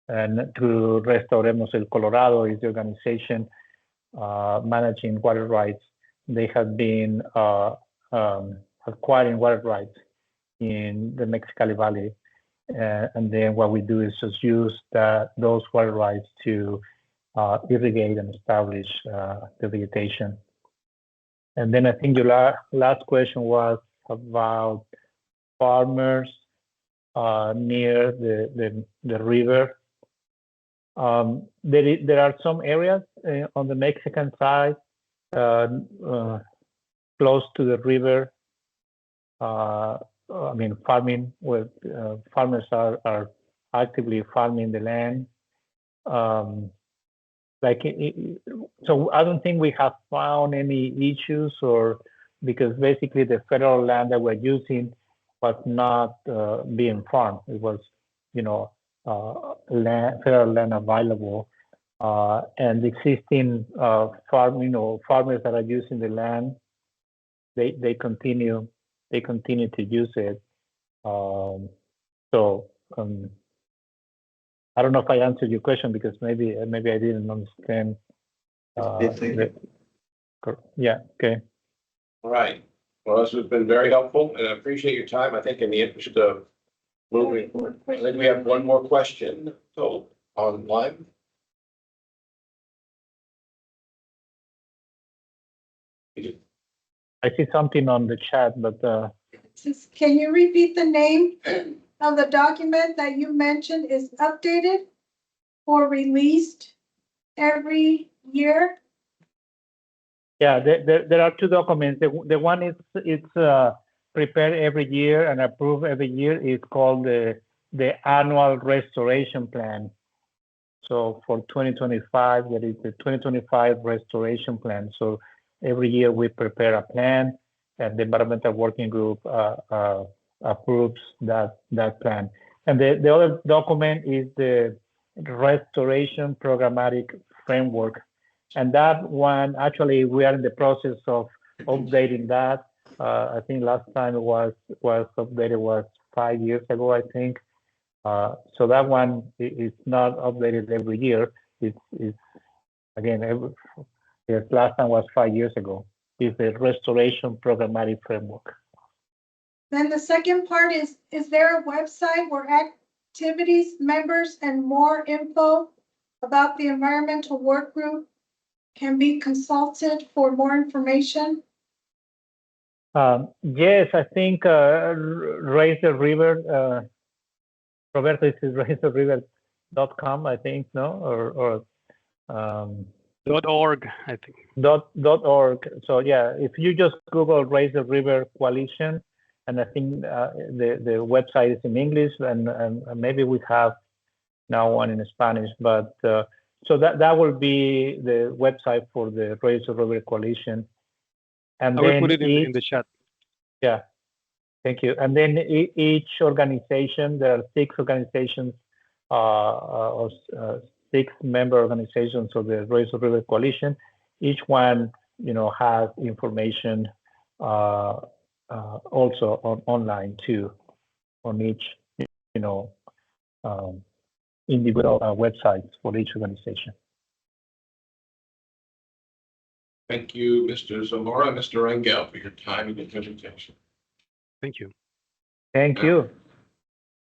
H: and through Restauremos el Colorado is the organization managing water rights. They have been acquiring water rights in the Mexicali Valley. And then what we do is just use those water rights to irrigate and establish the vegetation. And then I think your last question was about farmers near the river. There are some areas on the Mexican side close to the river. Farming with farmers are actively farming the land. So I don't think we have found any issues, or because basically the federal land that we're using was not being farmed. It was, federal land available, and the existing farmers that are using the land, they continue to use it. I don't know if I answered your question, because maybe I didn't understand. Yeah. Okay.
A: All right. Well, this has been very helpful, and I appreciate your time. I think in the interest of moving forward, I think we have one more question. So online.
H: I see something on the chat, but
G: Can you repeat the name of the document that you mentioned is updated or released every year?
H: yeah, there are two documents. The one is prepared every year and approved every year. Is called the annual restoration plan. So for 2025, there is the 2025 restoration plan. So every year we prepare a plan, and the environmental working group approves that plan. And the other document is the restoration programmatic framework. And that one, actually, we are in the process of updating that. I think last time it was updated was 5 years ago, I think. So that one is not updated every year. It's again, the last time was 5 years ago. It's the restoration programmatic framework.
G: Then the second part is there a website where activities, members, and more info about the environmental work group can be consulted for more information?
H: Yes, I think Raise the River, Roberto, this is raisethe.river.com, I think, no?
I: .org, I think.
H: .org. So yeah, if you just Google Raise the River Coalition, and I think the website is in English, and maybe we have now one in Spanish, but so that will be the website for the Raise the River Coalition. And
I: I will put it in the chat.
H: Yeah, thank you. And then each organization, there are 6 organizations, or 6 member organizations of the Raise the River Coalition. Each one, has information also online too, on each, individual websites for each organization.
A: Thank you, Mr. Zamora, Mr. Rangel, for your time and your presentation.
I: Thank you.
H: Thank you.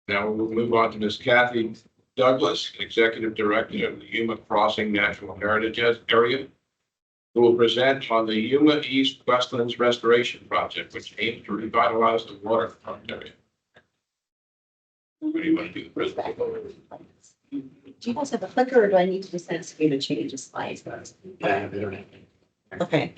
A: Now we'll move on to Ms. Cathy Douglas, Executive Director of the Yuma Crossing Natural Heritage Area, who will present on the Yuma East Wetlands Restoration Project, which aims to revitalize the waterfront area. What do you want to do? The presentation?
K: Do you guys have a clicker, or do I need to just ask you to change the slides? Okay.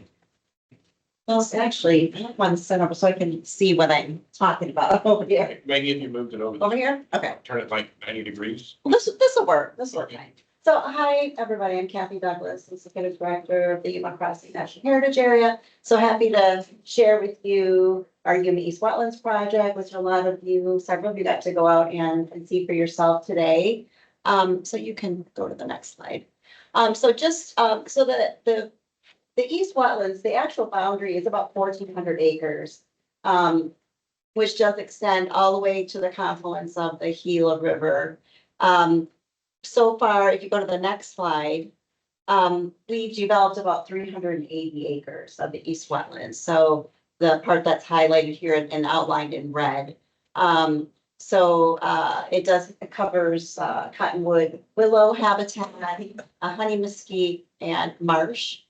K: Well, actually, I have one set up so I can see what I'm talking about over here.
A: Maybe if you moved it over.
K: Over here? Okay.
A: Turn it like 90 degrees.
K: Well, this will work. This will work fine. So, hi, everybody. I'm Cathy Douglas, Executive Director of the Yuma Crossing National Heritage Area. So happy to share with you our Yuma East Wetlands project, which several of you got to go out and see for yourself today. So you can go to the next slide. So the East Wetlands, the actual boundary is about 1,400 acres, which does extend all the way to the confluence of the Gila River. So far, if you go to the next slide, we've developed about 380 acres of the East Wetlands. So the part that's highlighted here and outlined in red. It covers cottonwood willow habitat, honey mesquite, and marsh.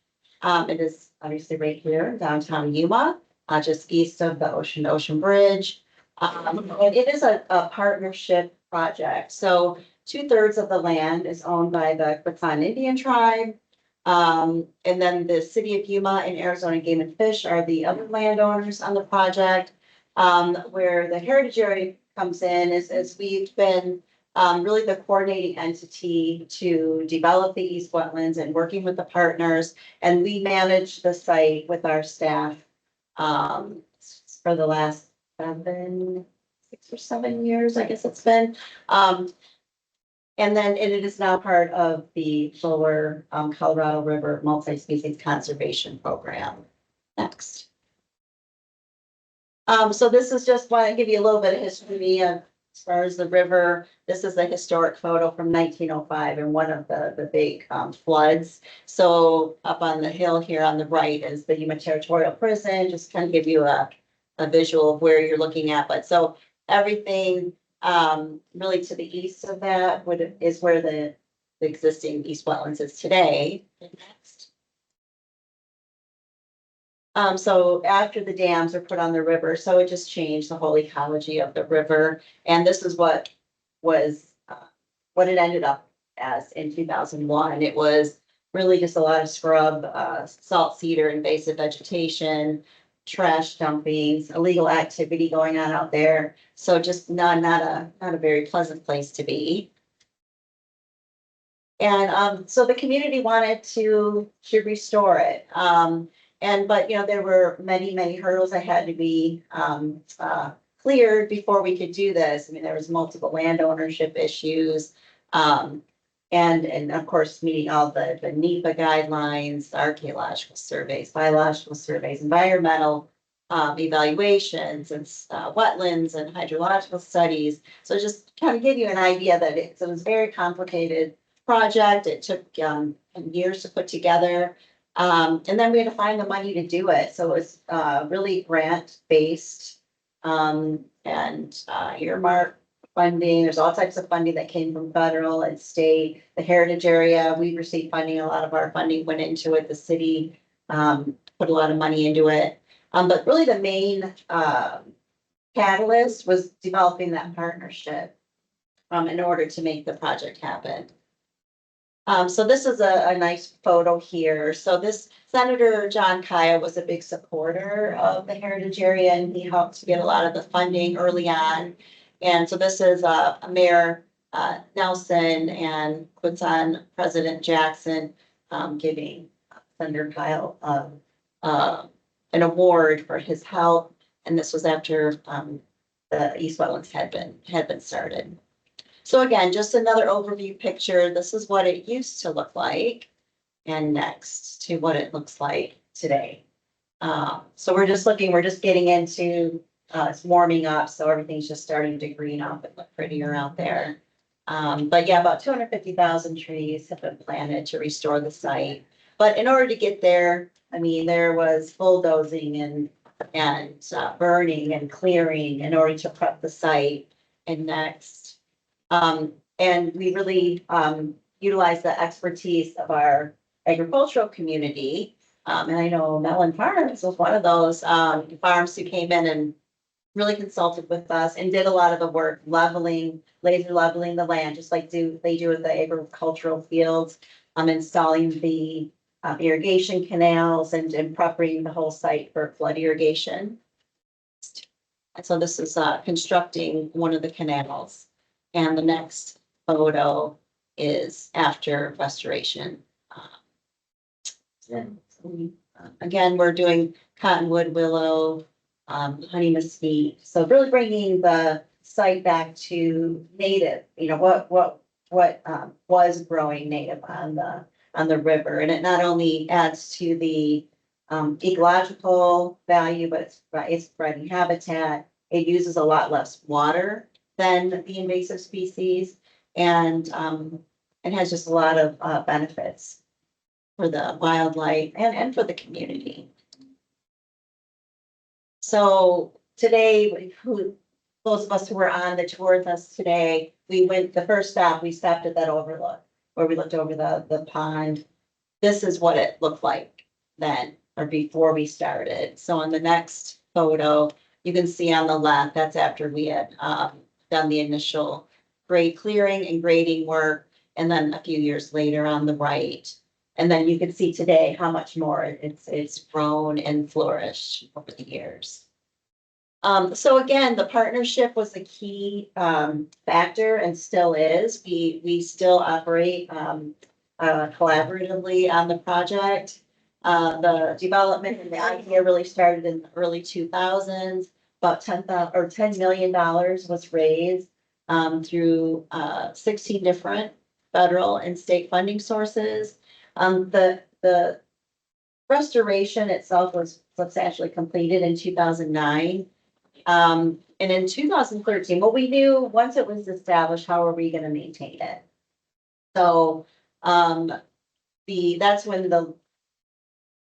K: It is obviously right here in downtown Yuma, just east of the Ocean Bridge. And it is a partnership project. So 2/3 of the land is owned by the Quechan Indian tribe. And then the city of Yuma and Arizona Game and Fish are the other landowners on the project. Where the heritage area comes in is we've been really the coordinating entity to develop the East Wetlands and working with the partners. And we manage the site with our staff for the last 6 or 7 years, I guess it's been. And then it is now part of the Lower Colorado River Multi-Species Conservation Program. Next. So this is just want to give you a little bit of history as far as the river. This is a historic photo from 1905 and one of the big floods. So up on the hill here on the right is the Yuma Territorial Prison, just kind of give you a visual of where you're looking at. But so everything really to the east of that is where the existing East Wetlands is today. Next. So after the dams are put on the river, so it just changed the whole ecology of the river. And this is what it ended up as in 2001. It was really just a lot of scrub, salt cedar, invasive vegetation, trash dumpings, illegal activity going on out there. So just not a very pleasant place to be. And so the community wanted to restore it. But, you know, there were many, many hurdles that had to be, cleared before we could do this. I mean, there was multiple land ownership issues. And of course, meeting all the NEPA guidelines, archaeological surveys, biological surveys, environmental evaluations and wetlands and hydrological studies. So just kind of give you an idea that it was a very complicated project. It took years to put together. And then we had to find the money to do it. So it was really grant based and earmark funding. There's all types of funding that came from federal and state. The heritage area, we received funding. A lot of our funding went into it. The city put a lot of money into it. But really the main catalyst was developing that partnership in order to make the project happen. So this is a nice photo here. So this Senator John Kaya was a big supporter of the heritage area, and he helped to get a lot of the funding early on. And so this is Mayor Nelson and Quinton President Jackson giving Senator Kyle an award for his help. And this was after the East Wetlands had been started. So again, just another overview picture. This is what it used to look like, and next to what it looks like today. So we're just getting into, it's warming up, so everything's just starting to green up and look prettier out there. But yeah, about 250,000 trees have been planted to restore the site. But in order to get there, I mean, there was bulldozing and burning and clearing in order to prep the site. And next. And we really utilize the expertise of our agricultural community. And I know Mellon Farms was one of those farms who came in and really consulted with us and did a lot of the work laser leveling the land, just like they do with the agricultural fields, installing the irrigation canals and preparing the whole site for flood irrigation. And so this is constructing one of the canals. And the next photo is after restoration. Again, we're doing cottonwood, willow, honey mesquite. So really bringing the site back to native, you know, what was growing native on the river. And it not only adds to the ecological value, but it's providing habitat. It uses a lot less water than the invasive species, and it has just a lot of benefits for the wildlife and for the community. So today, those of us who were on the tour with us today, the first stop, we stopped at that overlook where we looked over the pond. This is what it looked like then, or before we started. So on the next photo, you can see on the left, that's after we had done the initial grade clearing and grading work, and then a few years later on the right. And then you can see today how much more it's grown and flourished over the years. So again, the partnership was a key factor and still is. We still operate collaboratively on the project. The development and the idea really started in the early 2000s. About $10 million was raised through 16 different federal and state funding sources. The restoration itself was substantially completed in 2009. And in 2013, well, we knew once it was established, how are we going to maintain it? So that's when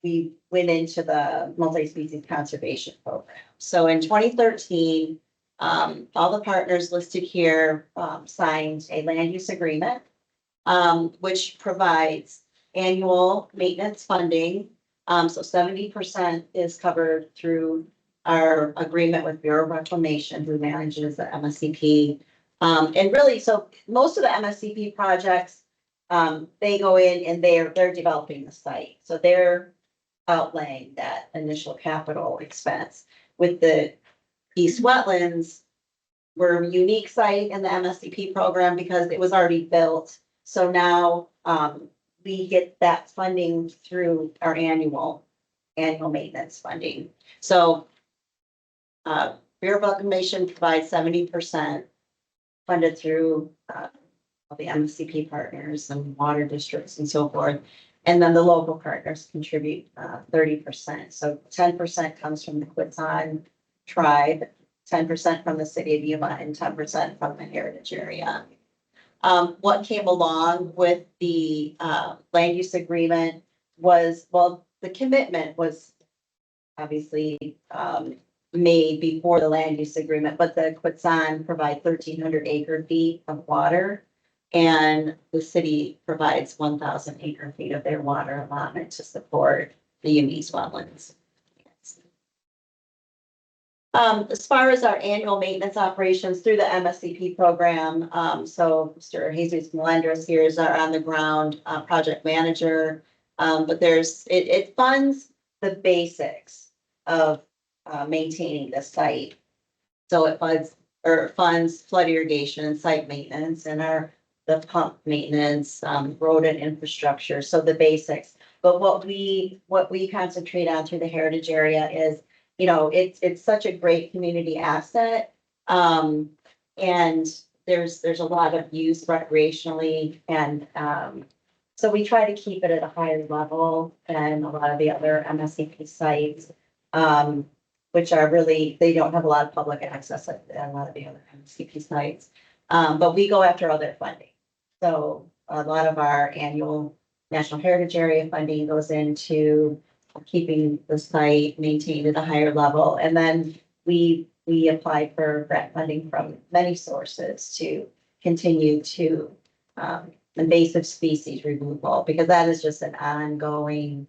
K: we went into the multi-species conservation program. So in 2013, all the partners listed here signed a land use agreement, which provides annual maintenance funding. So 70% is covered through our agreement with Bureau of Reclamation, who manages the MSCP. And really, so most of the MSCP projects, they go in and they're developing the site. So they're outlaying that initial capital expense. With the East Wetlands, we're a unique site in the MSCP program because it was already built. So now we get that funding through our annual annual maintenance funding. So Bureau of Reclamation provides 70% funded through all the MSCP partners and water districts and so forth. And then the local partners contribute 30%. So 10% comes from the Quetzal tribe, 10% from the city of Yuma, and 10% from the heritage area. What came along with the land use agreement was, well, the commitment was obviously made before the land use agreement, but the Quetzal provide 1,300 acre feet of water. And the city provides 1,000 acre feet of their water allotment to support the Yuma's wetlands. As far as our annual maintenance operations through the MSCP program, so Mr. Jesus Melendres here is our on the ground project manager. But it funds the basics of maintaining the site. So it funds flood irrigation and site maintenance and the pump maintenance, road and infrastructure, so the basics. But what we concentrate on through the heritage area is, it's such a great community asset. And there's a lot of use recreationally, and so we try to keep it at a higher level than a lot of the other MSCP sites, which are really, they don't have a lot of public access like a lot of the other MSCP sites. But we go after other funding. So a lot of our annual National Heritage Area funding goes into keeping the site maintained at a higher level. And then we apply for grant funding from many sources to continue to invasive species removal, because that is just an ongoing,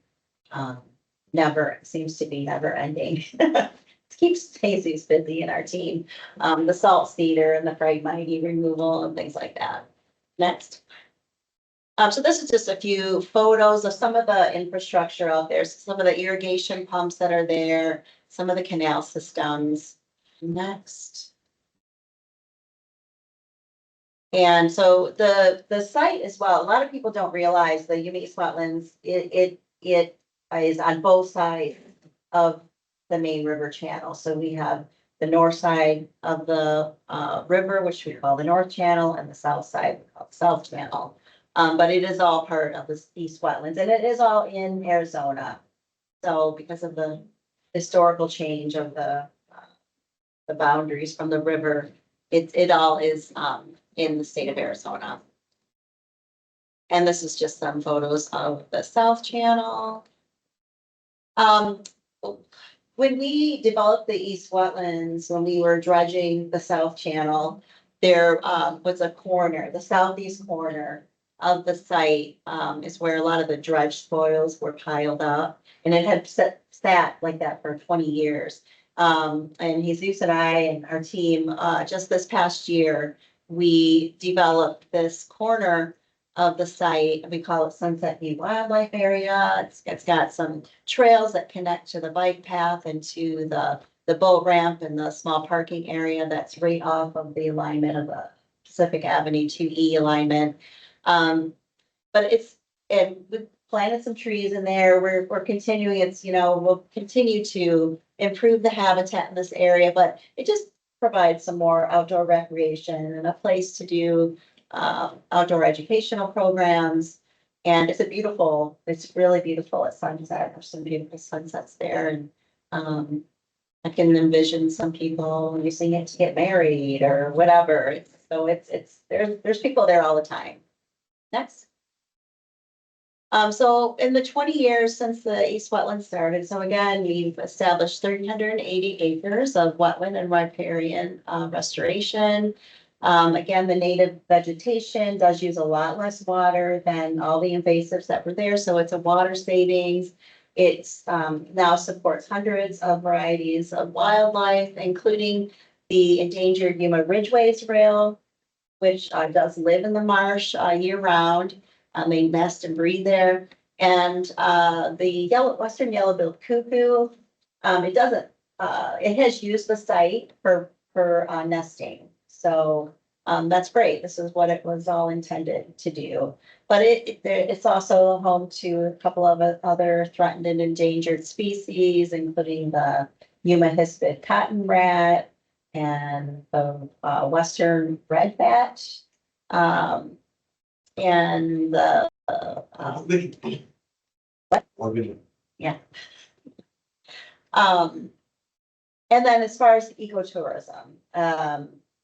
K: seems to be never ending. It keeps Jesus busy in our team. The salt cedar and the phragmite removal and things like that. Next. So this is just a few photos of some of the infrastructure out there, some of the irrigation pumps that are there, some of the canal systems. Next. And so the site as well, a lot of people don't realize the Yuma wetlands, it is on both sides of the main river channel. So we have the north side of the river, which we call the North Channel, and the south side, we call the South Channel. But it is all part of the East Wetlands, and it is all in Arizona. So because of the historical change of the boundaries from the river, it all is in the state of Arizona. And this is just some photos of the South Channel. When we developed the East Wetlands, when we were dredging the South Channel, there was a corner, the southeast corner of the site is where a lot of the dredge spoils were piled up, and it had sat like that for 20 years. And Jesus and I and our team, just this past year, we developed this corner of the site. We call it Sunset View Wildlife Area. It's got some trails that connect to the bike path and to the boat ramp and the small parking area that's right off of the alignment of the Pacific Avenue 2E alignment. And we planted some trees in there. We're continuing, we'll continue to improve the habitat in this area, but it just provides some more outdoor recreation and a place to do outdoor educational programs. And it's really beautiful at sunset. There's some beautiful sunsets there. And I can envision some people using it to get married or whatever. There's people there all the time. Next. So in the 20 years since the East Wetlands started, so again, we've established 380 acres of wetland and riparian restoration. Again, the native vegetation does use a lot less water than all the invasives that were there, so it's a water savings. It's now supports hundreds of varieties of wildlife, including the endangered Yuma Ridgeways rail, which does live in the marsh year round. They nest and breed there. And the western yellow-billed cuckoo, it has used the site for nesting. So that's great. This is what it was all intended to do. But it's also home to a couple of other threatened and endangered species, including the Yuma hispid cotton rat and the western red bat. And the
J: Oregon.
K: And then as far as ecotourism,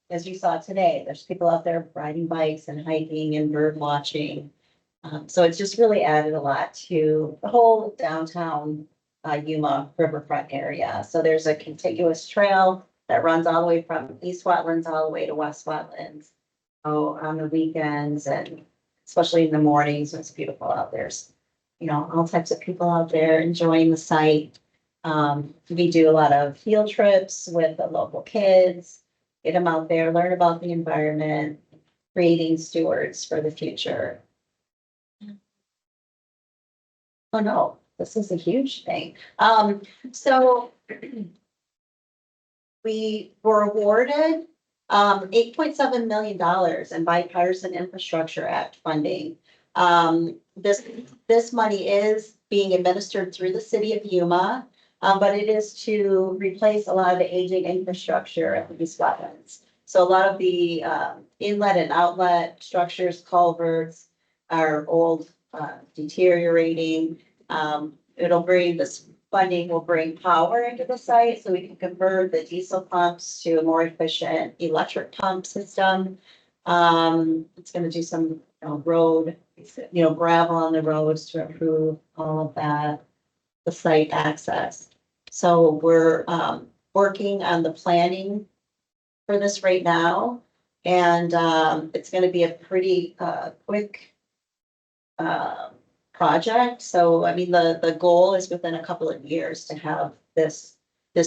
K: as you saw today, there's people out there riding bikes and hiking and bird watching. So it's just really added a lot to the whole downtown Yuma riverfront area. So there's a contiguous trail that runs all the way from East Wetlands all the way to West Wetlands. Oh, on the weekends and especially in the mornings when it's beautiful out there. You know, all types of people out there enjoying the site. We do a lot of field trips with the local kids, get them out there, learn about the environment, creating stewards for the future. Oh no, this is a huge thing. So we were awarded $8.7 million in bipartisan infrastructure act funding. This money is being administered through the city of Yuma, but it is to replace a lot of the aging infrastructure at these wetlands. So a lot of the inlet and outlet structures, culverts are old, deteriorating. This funding will bring power into the site so we can convert the diesel pumps to a more efficient electric pump system. It's going to do some road, gravel on the roads to improve all of that, the site access. So we're working on the planning for this right now. And it's going to be a pretty quick project. So, I mean, the goal is within a couple of years to have this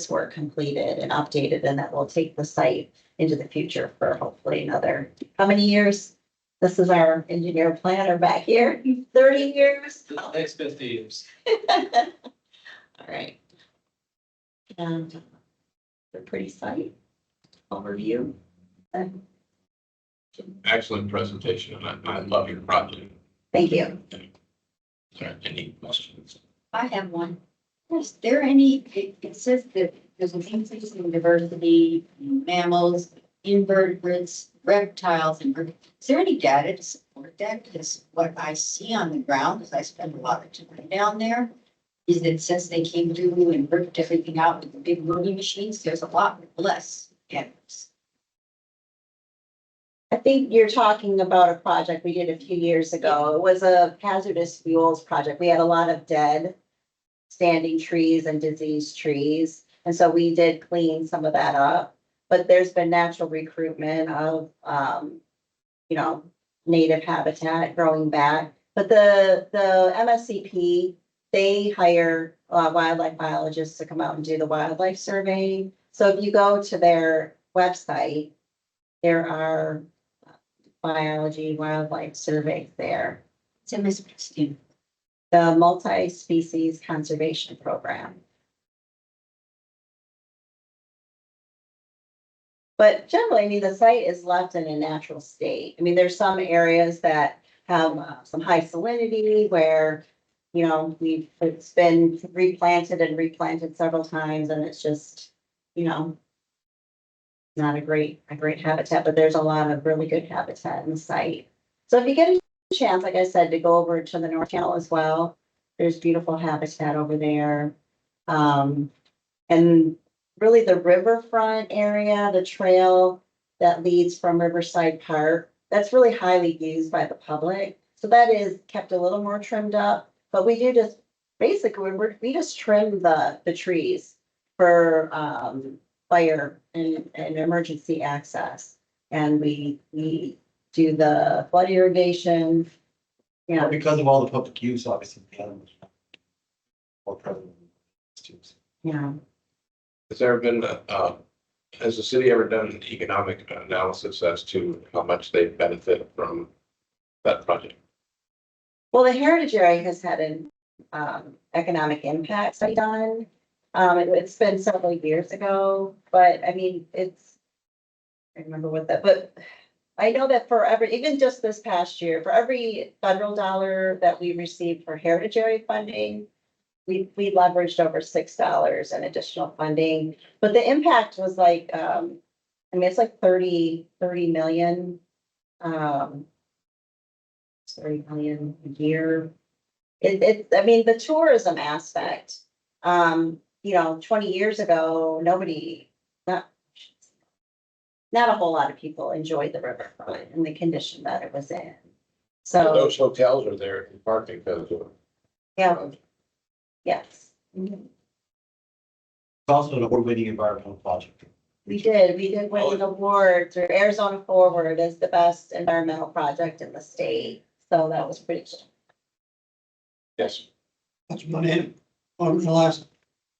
K: work completed and updated, and that will take the site into the future for hopefully another, how many years? This is our engineer planner back here, 30 years.
F: The next 50 years.
K: All right. And the pretty site overview.
A: Excellent presentation, and I love your project.
K: Thank you.
A: Any questions?
B: I have one. Is there any, it says that there's an increase in diversity, mammals, invertebrates, reptiles, and is there any data to support that? Because what I see on the ground, because I spend a lot of time down there, is that since they came through and ripped everything out with the big moving machines, there's a lot less animals.
K: I think you're talking about a project we did a few years ago. It was a hazardous fuels project. We had a lot of dead standing trees and diseased trees. And so we did clean some of that up, but there's been natural recruitment of, native habitat growing back. But the MSCP, they hire wildlife biologists to come out and do the wildlife surveying. So if you go to their website, there are biology wildlife surveys there.
B: It's a mispricing.
K: The multi-species conservation program. But generally, I mean, the site is left in a natural state. I mean, there's some areas that have some high salinity where, it's been replanted and replanted several times and it's just, not a great habitat, but there's a lot of really good habitat in the site. So if you get a chance, like I said, to go over to the North Channel as well, there's beautiful habitat over there. And really the riverfront area, the trail that leads from Riverside Park, that's really highly used by the public. So that is kept a little more trimmed up, but we do just basically, we just trim the trees for fire and emergency access. And we do the flood irrigation.
J: Well, because of all the public use, obviously, the animals are more prevalent.
K: Yeah.
A: Has there been, has the city ever done an economic analysis as to how much they benefit from that project?
K: Well, the Heritage Area has had an economic impact study done. It's been several years ago, but I mean, I remember what that, but I know that for every, even just this past year, for every federal dollar that we received for heritage area funding, we leveraged over $6 in additional funding, but the impact was like, I mean, it's like 30 million. 30 million a year. I mean, the tourism aspect, you know, 20 years ago, not a whole lot of people enjoyed the riverfront in the condition that it was in. So,
A: Those hotels are there in parking because of.
K: yeah, yes. Mhm.
J: It's also an award-winning environmental project.
K: We did win an award through Arizona Forward as the best environmental project in the state. So that was pretty cool.
A: Yes.
L: Much money over the last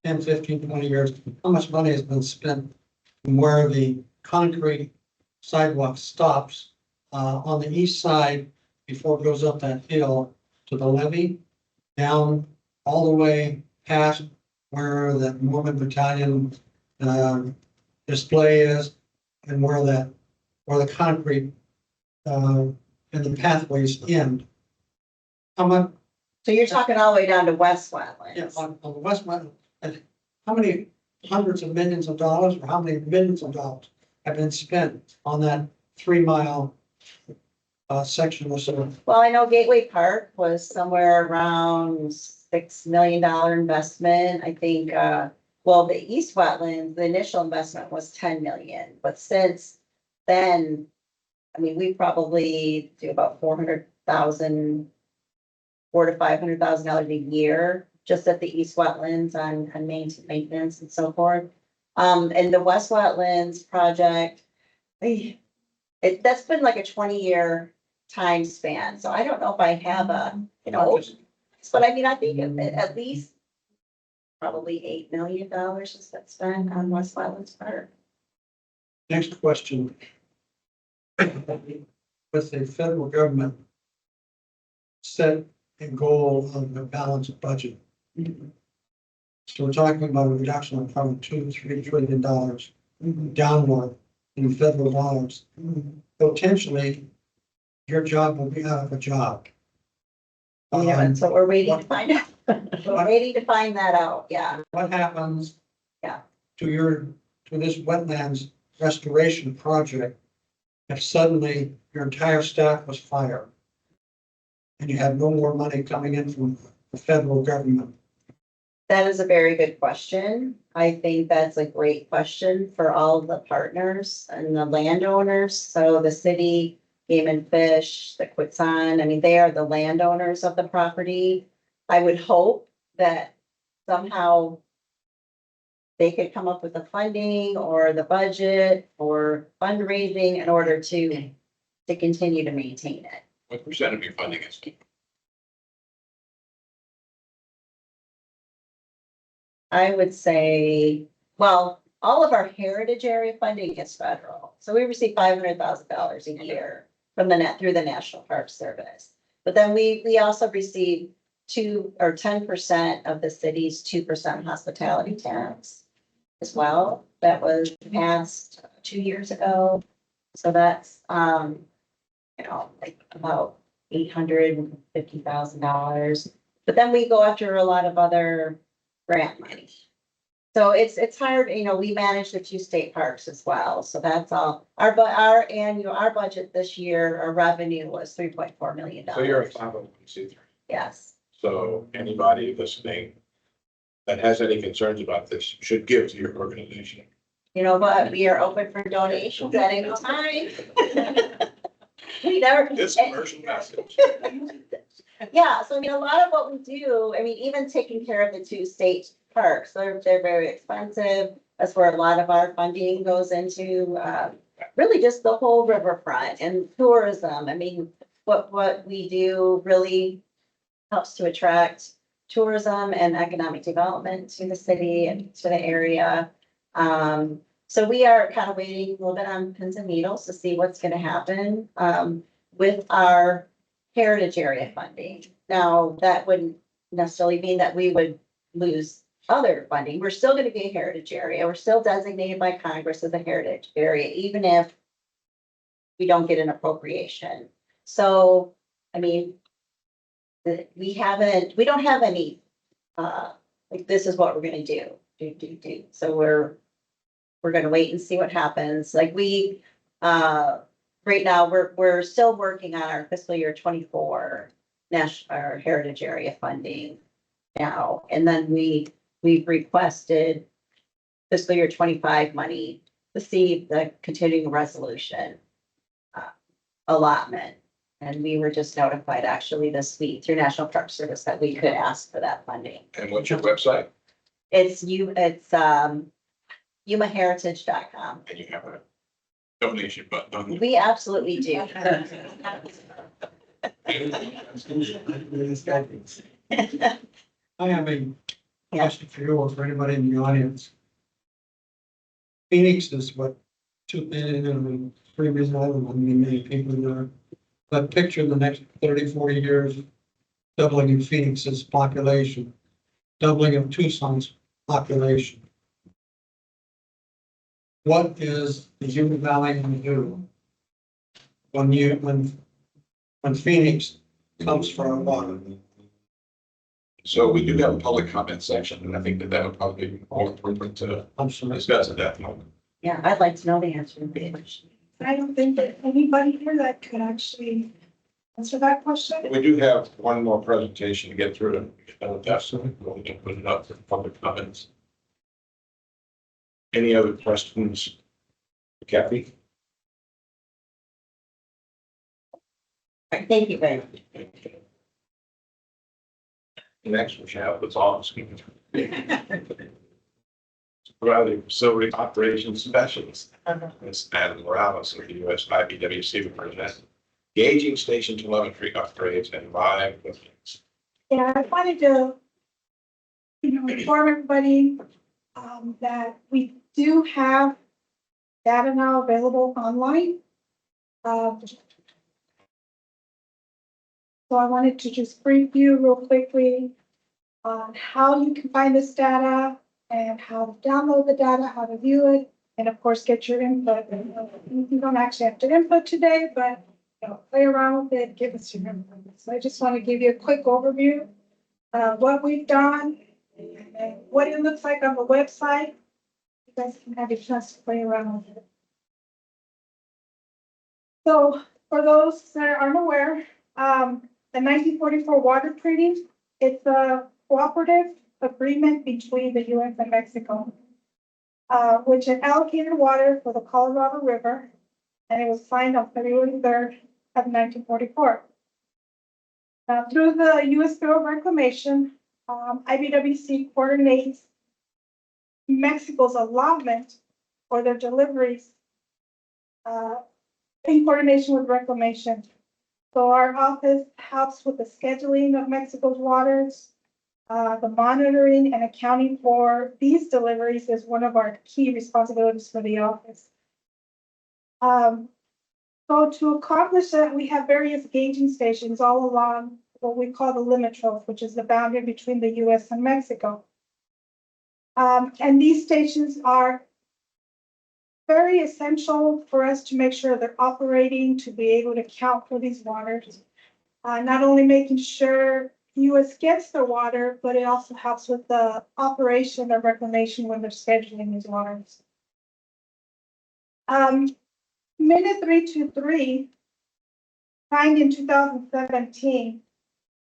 L: 10, 15, 20 years, how much money has been spent from where the concrete sidewalk stops on the east side before it goes up that hill to the levee, down all the way past where the Mormon Battalion display is, and where the concrete and the pathways end. How much,
K: So you're talking all the way down to West
L: yeah,
K: Wetlands.
L: on the west one, and how many hundreds of millions of dollars, or how many millions of dollars have been spent on that 3 mile section or so?
K: Well, I know Gateway Park was somewhere around $6 million investment. I think, well, the East Wetlands, the initial investment was 10 million, but since then, I mean, we probably do about 400,000, $400,000 to $500,000 a year just at the East Wetlands on maintenance and so forth. And the West Wetlands project, that's been like a 20-year time span. So I don't know if I have a, you know, but I mean, I think at least probably $8 million has been spent on West Wetlands Park.
L: Next question. With the federal government set a goal of a balanced budget. So we're talking about a reduction of probably $2 to $3 trillion downward in federal dollars. Potentially, your job will be out of a job.
K: Yeah, so we're waiting to find out. We're waiting to find that out, yeah.
L: What happens?
K: Yeah.
L: To this wetlands restoration project if suddenly your entire staff was fired? And you had no more money coming in from the federal government?
K: That is a very good question. I think that's a great question for all the partners and the landowners. So the city, Game and Fish, the Quitson, I mean, they are the landowners of the property. I would hope that somehow they could come up with the funding or the budget or fundraising in order to continue to maintain it.
A: What percent of your funding is?
K: I would say, well, all of our heritage area funding is federal. So we receive $500,000 a year from through the National Park Service. But then we also receive 10% of the city's 2% hospitality tax as well. That was passed 2 years ago. So that's, like about $850,000. But then we go after a lot of other grant money. So it's hard, we manage the 2 state parks as well. So that's all. Our budget this year, our revenue was $3.4 million.
A: So you're a 501c3.
K: Yes.
A: So anybody listening that has any concerns about this should give to your organization.
K: But we are open for donations at any time. We never.
A: It's a commercial message.
K: Yeah, so I mean, a lot of what we do, I mean, even taking care of the 2 state parks, they're very expensive. That's where a lot of our funding goes into, really just the whole riverfront and tourism. I mean, what we do really helps to attract tourism and economic development to the city and to the area. So we are kind of waiting a little bit on pins and needles to see what's going to happen with our heritage area funding. Now, that wouldn't necessarily mean that we would lose other funding. We're still going to be a heritage area. We're still designated by Congress as a heritage area, even if we don't get an appropriation. So, I mean, we don't have any, like, this is what we're gonna do. So we're gonna wait and see what happens. Like right now, we're still working on our fiscal year 24 our heritage area funding now. And then we've requested fiscal year 25 money to see the continuing resolution allotment. And we were just notified actually this week through National Park Service that we could ask for that funding.
A: And what's your website?
K: It's yumaheritage.com.
A: And you have a donation button on there.
K: We absolutely do.
L: I have a question for you or for anybody in the audience. Phoenix is what, 3 million, I don't know how many people there. But picture the next 30, 40 years, doubling of Phoenix's population, doubling of Tucson's population. What is the Yuma Valley going to do when Phoenix comes for our water?
A: So we do have a public comment section, and I think that would probably be more appropriate to
L: I'm sorry.
A: discuss at that moment.
K: Yeah, I'd like to know the answer to the question.
G: I don't think that anybody here that could actually answer that question.
A: But we do have one more presentation to get through, and get done with that, so we'll just put it up for public comments. Any other questions, Kathy?
K: Thank you very much.
A: Next, we have the office. Supervising Facility Operations Specialist. Ms. Adam Morales of the USIBWC will present gaging station telemetry upgrades and live weblinks.
G: Yeah, I wanted to, inform everybody that we do have data now available online. So I wanted to just brief you real quickly on how you can find this data and how to download the data, how to view it, and of course, get your input. You don't actually have to input today, but play around with it, give us your input. So I just want to give you a quick overview of what we've done and what it looks like on the website. You guys can have a chance to play around with it. So for those that aren't aware, the 1944 water treaty, it's a cooperative agreement between the U.S. and Mexico, which had allocated water for the Colorado River, and it was signed on February 3rd of 1944. Now, through the U.S. Bureau of Reclamation, IBWC coordinates Mexico's allotment for their deliveries in coordination with Reclamation. So our office helps with the scheduling of Mexico's waters. The monitoring and accounting for these deliveries is one of our key responsibilities for the office. So to accomplish that, we have various gauging stations all along what we call the limit trough, which is the boundary between the U.S. and Mexico. And these stations are very essential for us to make sure they're operating to be able to count for these waters. Not only making sure U.S. gets their water, but it also helps with the operation of reclamation when they're scheduling these waters. Minute 323, signed in 2017,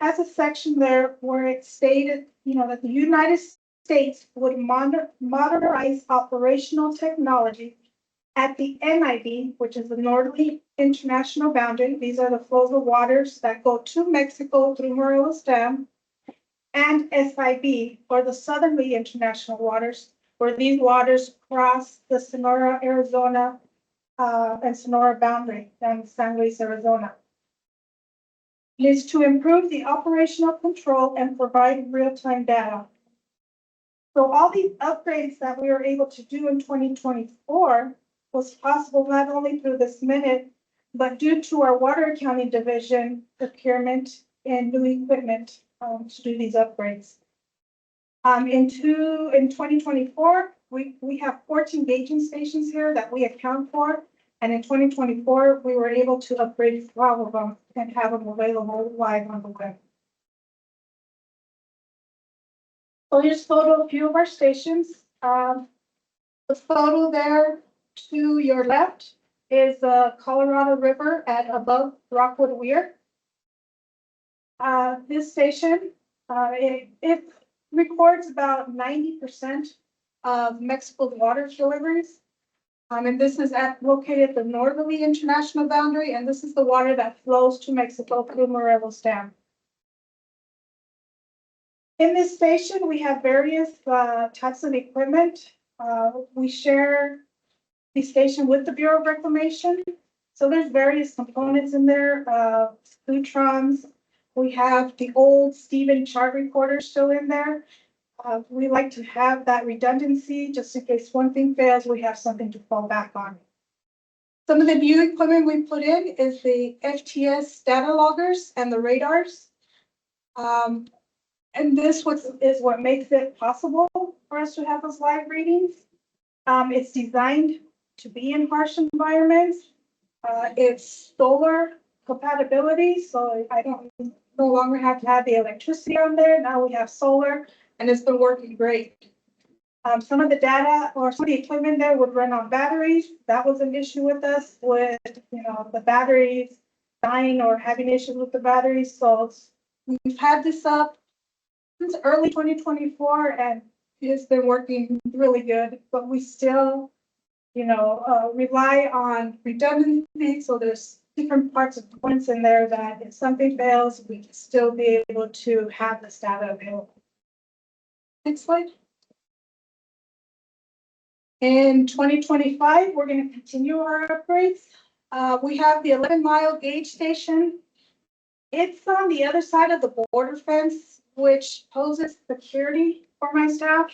G: has a section there where it stated, that the United States would modernize operational technology at the NIB, which is the Northerly International Boundary. These are the flows of waters that go to Mexico through Morelos Dam, and SIB, or the Southerly International Waters, where these waters cross the Sonora, Arizona, and Sonora boundary down in San Luis, Arizona. It is to improve the operational control and provide real-time data. So all these upgrades that we were able to do in 2024 was possible not only through this minute, but due to our water accounting division procurement and new equipment to do these upgrades. In 2024, we have 14 gauging stations here that we account for. And in 2024, we were able to upgrade 12 of them and have them available live on the web. So here's a photo of a few of our stations. The photo there to your left is the Colorado River at above Rockwood Weir. This station, it records about 90% of Mexico's water deliveries. And this is located at the northerly international boundary, and this is the water that flows to Mexico through Morelos Dam. In this station, we have various types of equipment. We share the station with the Bureau of Reclamation. So there's various components in there, Luttrons. We have the old Stephen chart recorder still in there. We like to have that redundancy, just in case one thing fails, we have something to fall back on. Some of the new equipment we put in is the FTS data loggers and the radars. And this is what makes it possible for us to have those live readings. It's designed to be in harsh environments. It's solar compatibility, so I don't no longer have to have the electricity on there. Now we have solar, and it's been working great. Some of the data or some of the equipment there would run on batteries. That was an issue with us with, the batteries dying or having issues with the batteries. So we've had this up since early 2024, and it's been working really good, but we still, rely on redundancy. So there's different parts of points in there that if something fails, we can still be able to have this data available. Next slide. In 2025, we're going to continue our upgrades. We have the 11-mile gauge station. It's on the other side of the border fence, which poses security for my staff.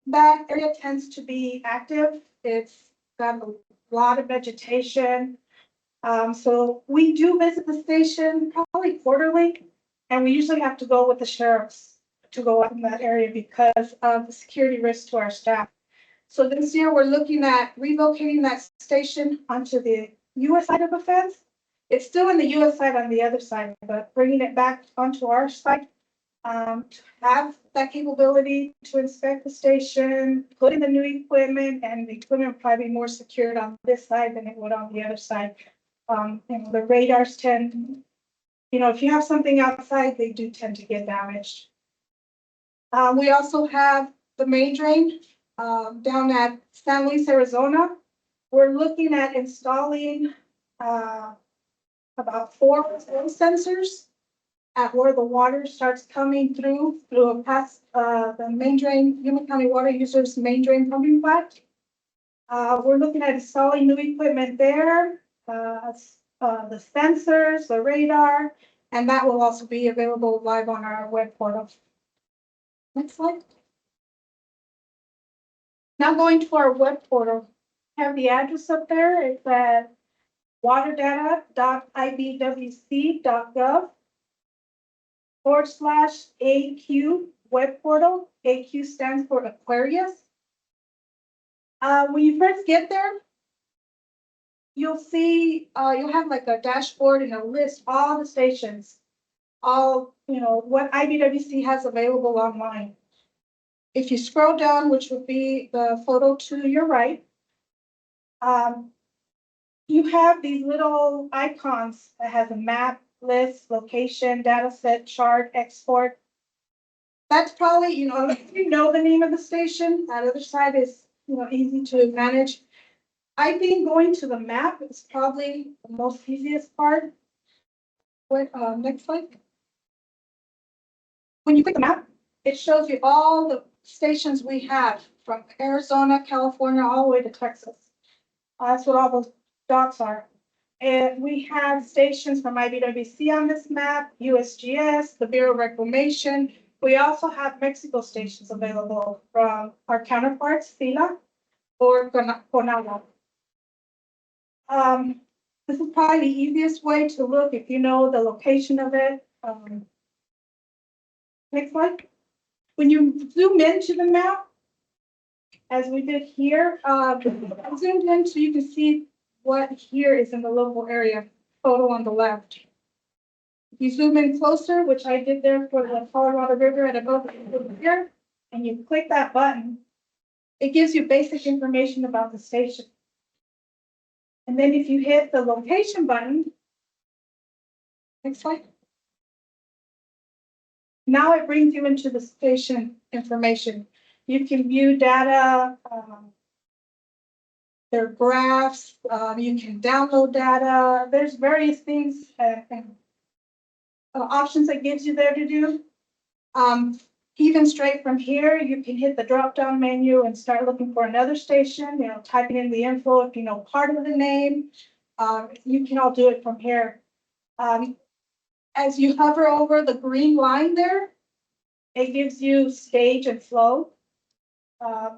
G: That area tends to be active. It's got a lot of vegetation. So we do visit the station probably quarterly, and we usually have to go with the sheriffs to go up in that area because of the security risk to our staff. So this year we're looking at relocating that station onto the US side of the fence. It's still in the US side on the other side, but bringing it back onto our side to have that capability to inspect the station, put in the new equipment, and the equipment will probably be more secured on this side than it would on the other side. The radars tend, if you have something outside, they do tend to get damaged. We also have the main drain down at San Luis, Arizona. We're looking at installing about 4 flow sensors at where the water starts coming through past the main drain, Yuma County Water Users main drain pumping plant. We're looking at installing new equipment there, the sensors, the radar, and that will also be available live on our web portal. Next slide. Now going to our web portal, I have the address up there. It's at waterdata.ibwc.gov/AQ web portal. AQ stands for Aquarius. When you first get there, you'll see, you'll have like a dashboard and it'll list all the stations, all, what IBWC has available online. If you scroll down, which would be the photo to your right, you have these little icons that has a map, list, location, data set, chart, export. That's probably, if you know the name of the station, that other side is, easy to manage. I think going to the map is probably the most easiest part. Next slide. When you click the map, it shows you all the stations we have from Arizona, California, all the way to Texas. That's what all those dots are. And we have stations from IBWC on this map, USGS, the Bureau of Reclamation. We also have Mexico stations available from our counterparts, SILA or CONAGUA. This is probably the easiest way to look if you know the location of it. Next slide. When you zoom into the map, as we did here. I zoomed in so you can see what here is in the local area, photo on the left. If you zoom in closer, which I did there for the Colorado River at above here, and you click that button, it gives you basic information about the station. And then if you hit the location button, next slide. Now it brings you into the station information. You can view data, there are graphs, you can download data. There's various things and options that gives you there to do. Even straight from here, you can hit the drop-down menu and start looking for another station, you know, typing in the info if you know part of the name. You can all do it from here. As you hover over the green line there, it gives you stage and flow.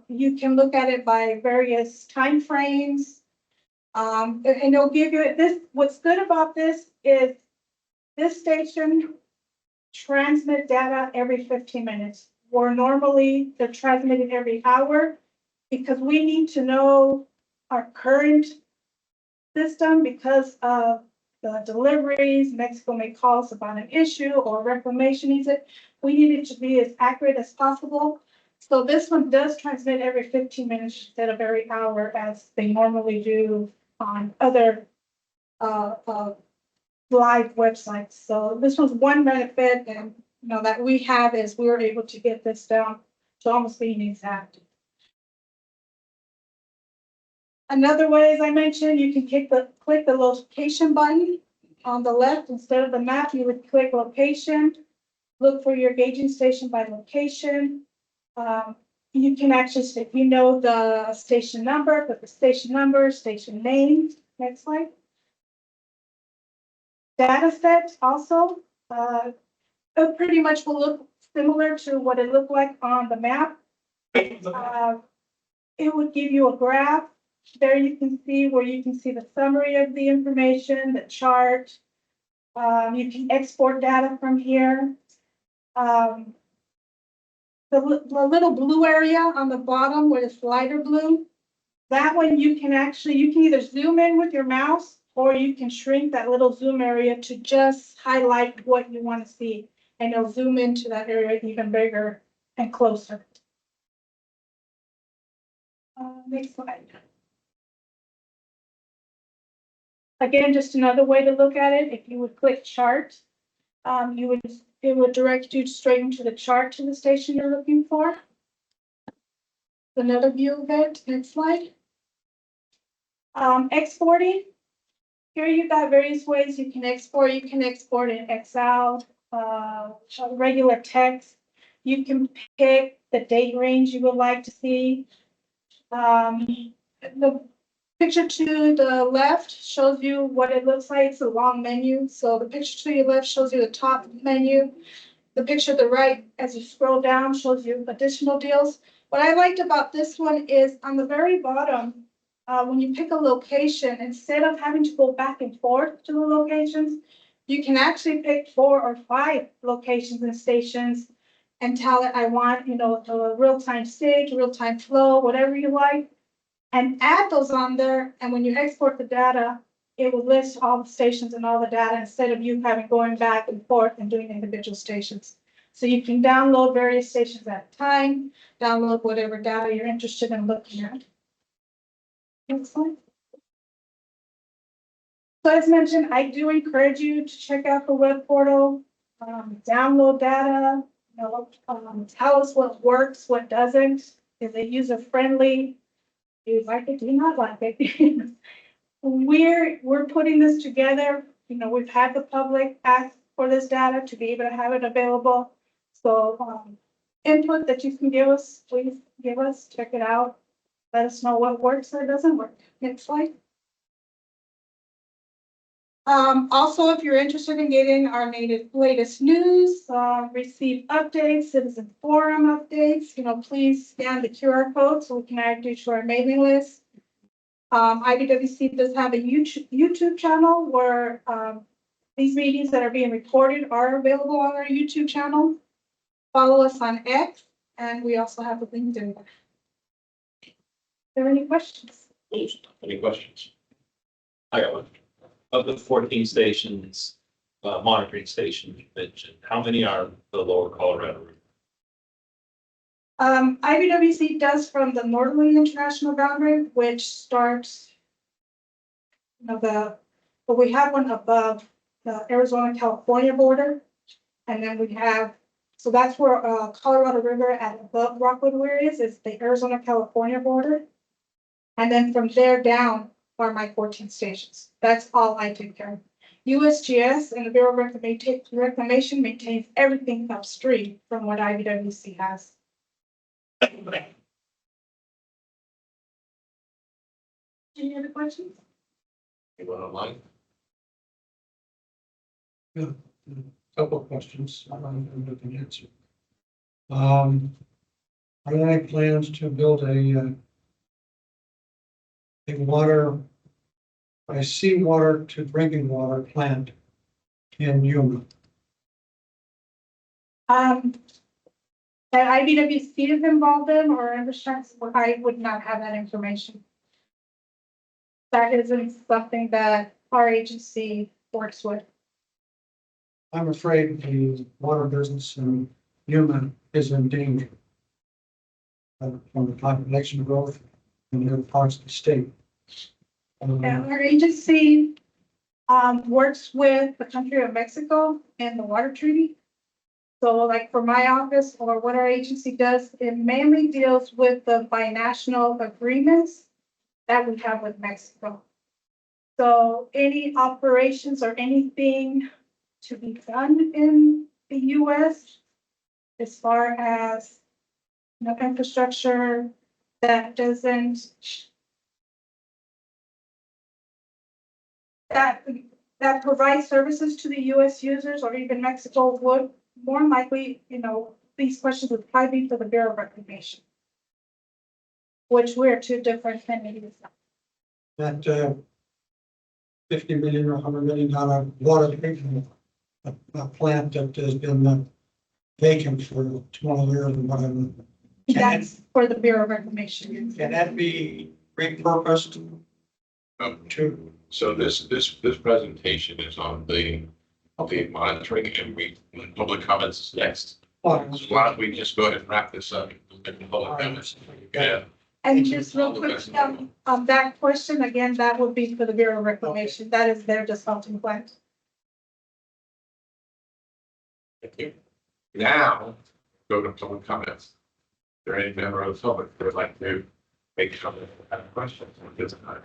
G: You can look at it by various time frames. And it'll give you this. What's good about this is this station transmit data every 15 minutes, or normally they're transmitted every hour, because we need to know our current system because of the deliveries. Mexico may call us about an issue or reclamation needs it. We need it to be as accurate as possible. So this one does transmit every 15 minutes instead of every hour as they normally do on other live websites. So this was one benefit, and you know that we have is we were able to get this down to almost being exact. Another way, as I mentioned, you can click the location button on the left. Instead of the map, you would click location, look for your gauging station by location. You can actually, if you know the station number, put the station number, station name. Next slide. Data set also it pretty much will look similar to what it looked like on the map. It would give you a graph. There you can see where you can see the summary of the information, the chart. You can export data from here. The little blue area on the bottom where it's lighter blue, that one you can either zoom in with your mouse, or you can shrink that little zoom area to just highlight what you want to see, and it'll zoom into that area even bigger and closer. Next slide. Again, just another way to look at it. If you would click chart, it would direct you straight into the chart to the station you're looking for. Another view of it. Next slide. Exporting. Here you've got various ways you can export. You can export in Excel, regular text. You can pick the date range you would like to see. The picture to the left shows you what it looks like. It's a long menu. So the picture to your left shows you the top menu. The picture to the right, as you scroll down, shows you additional deals. What I liked about this one is on the very bottom, when you pick a location, instead of having to go back and forth to the locations, you can actually pick 4 or 5 locations and stations and tell it, I want, you know, a real-time stage, real-time flow, whatever you like, and add those on there. And when you export the data, it will list all the stations and all the data instead of you having going back and forth and doing individual stations. So you can download various stations at a time, download whatever data you're interested in looking at. Next slide. So as mentioned, I do encourage you to check out the web portal, download data, you know, tell us what works, what doesn't. Is it user friendly? Do you like it? Do you not like it? We're putting this together. You know, we've had the public ask for this data to be able to have it available. So input that you can give us, please give us, check it out. Let us know what works or doesn't work. Next slide. Also, if you're interested in getting our latest news, receive updates, citizen forum updates, you know, please scan the QR code so we can add you to our mailing list. IBWC does have a YouTube channel where these meetings that are being recorded are available on our YouTube channel. Follow us on X, and we also have a LinkedIn. there any questions?
A: Any questions?
F: I got one. Of the 14 stations, monitoring stations you mentioned, how many are the lower Colorado River?
G: IBWC does from the northerly international boundary, which starts but we have one above the Arizona-California border. And then we have, so that's where Colorado River at above Rockwood where it is the Arizona-California border. And then from there down are my 14 stations. That's all I take care of. USGS and the Bureau of Reclamation maintains everything upstream from what IBWC has. Any other questions?
A: Anyone online?
L: Couple of questions. I don't know if I can answer. Are there any plans to build a seawater to drinking water plant in Yuma?
G: That IBWC is involved in or infrastructure, I would not have that information. That isn't something that our agency works with.
L: I'm afraid the water business in Yuma is in danger from the population growth in other parts of the state.
G: And our agency works with the country of Mexico and the water treaty. So like for my office or what our agency does, it mainly deals with the binational agreements that we have with Mexico. So any operations or anything to be done in the US as far as infrastructure that doesn't that provides services to the US users or even Mexico would more likely, these questions would probably be for the Bureau of Reclamation, which we're two different entities.
L: That $50 million or $100 million water treatment plant that has been vacant for 20 years or whatever.
G: That's for the Bureau of Reclamation.
L: Can that be repurposed to?
A: So this presentation is on the monitoring and public comments is next. So why don't we just go ahead and wrap this up? Yeah.
G: And just real quick, on that question, again, that would be for the Bureau of Reclamation. That is their desalting plant.
A: Thank you. Now, go to public comments. Is there any member of the public who would like to make a comment or have questions on this item?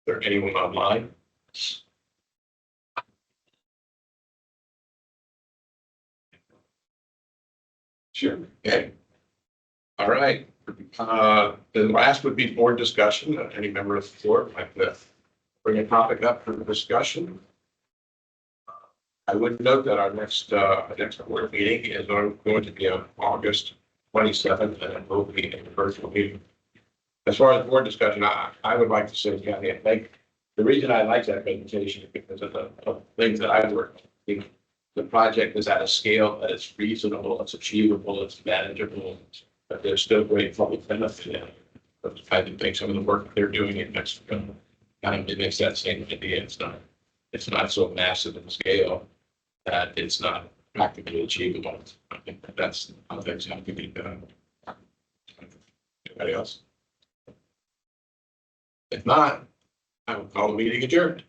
A: Is there anyone online? Sure. Okay. All right. The last would be board discussion. Any member of the board would like to bring a topic up for discussion? I would note that our next board meeting is going to be on August 27th, and it will be a virtual meeting. As far as board discussion, I would like to say, Cathy, I think the reason I like that presentation is because of the things that I've worked on. The project is at a scale that is reasonable, it's achievable, it's manageable, but there's still great public benefit in it. But I think some of the work they're doing in Mexico kind of mimics that same idea. It's not so massive in scale that it's not practically achievable. I think that's how things have to be done. Anybody else? If not, I will call the meeting adjourned.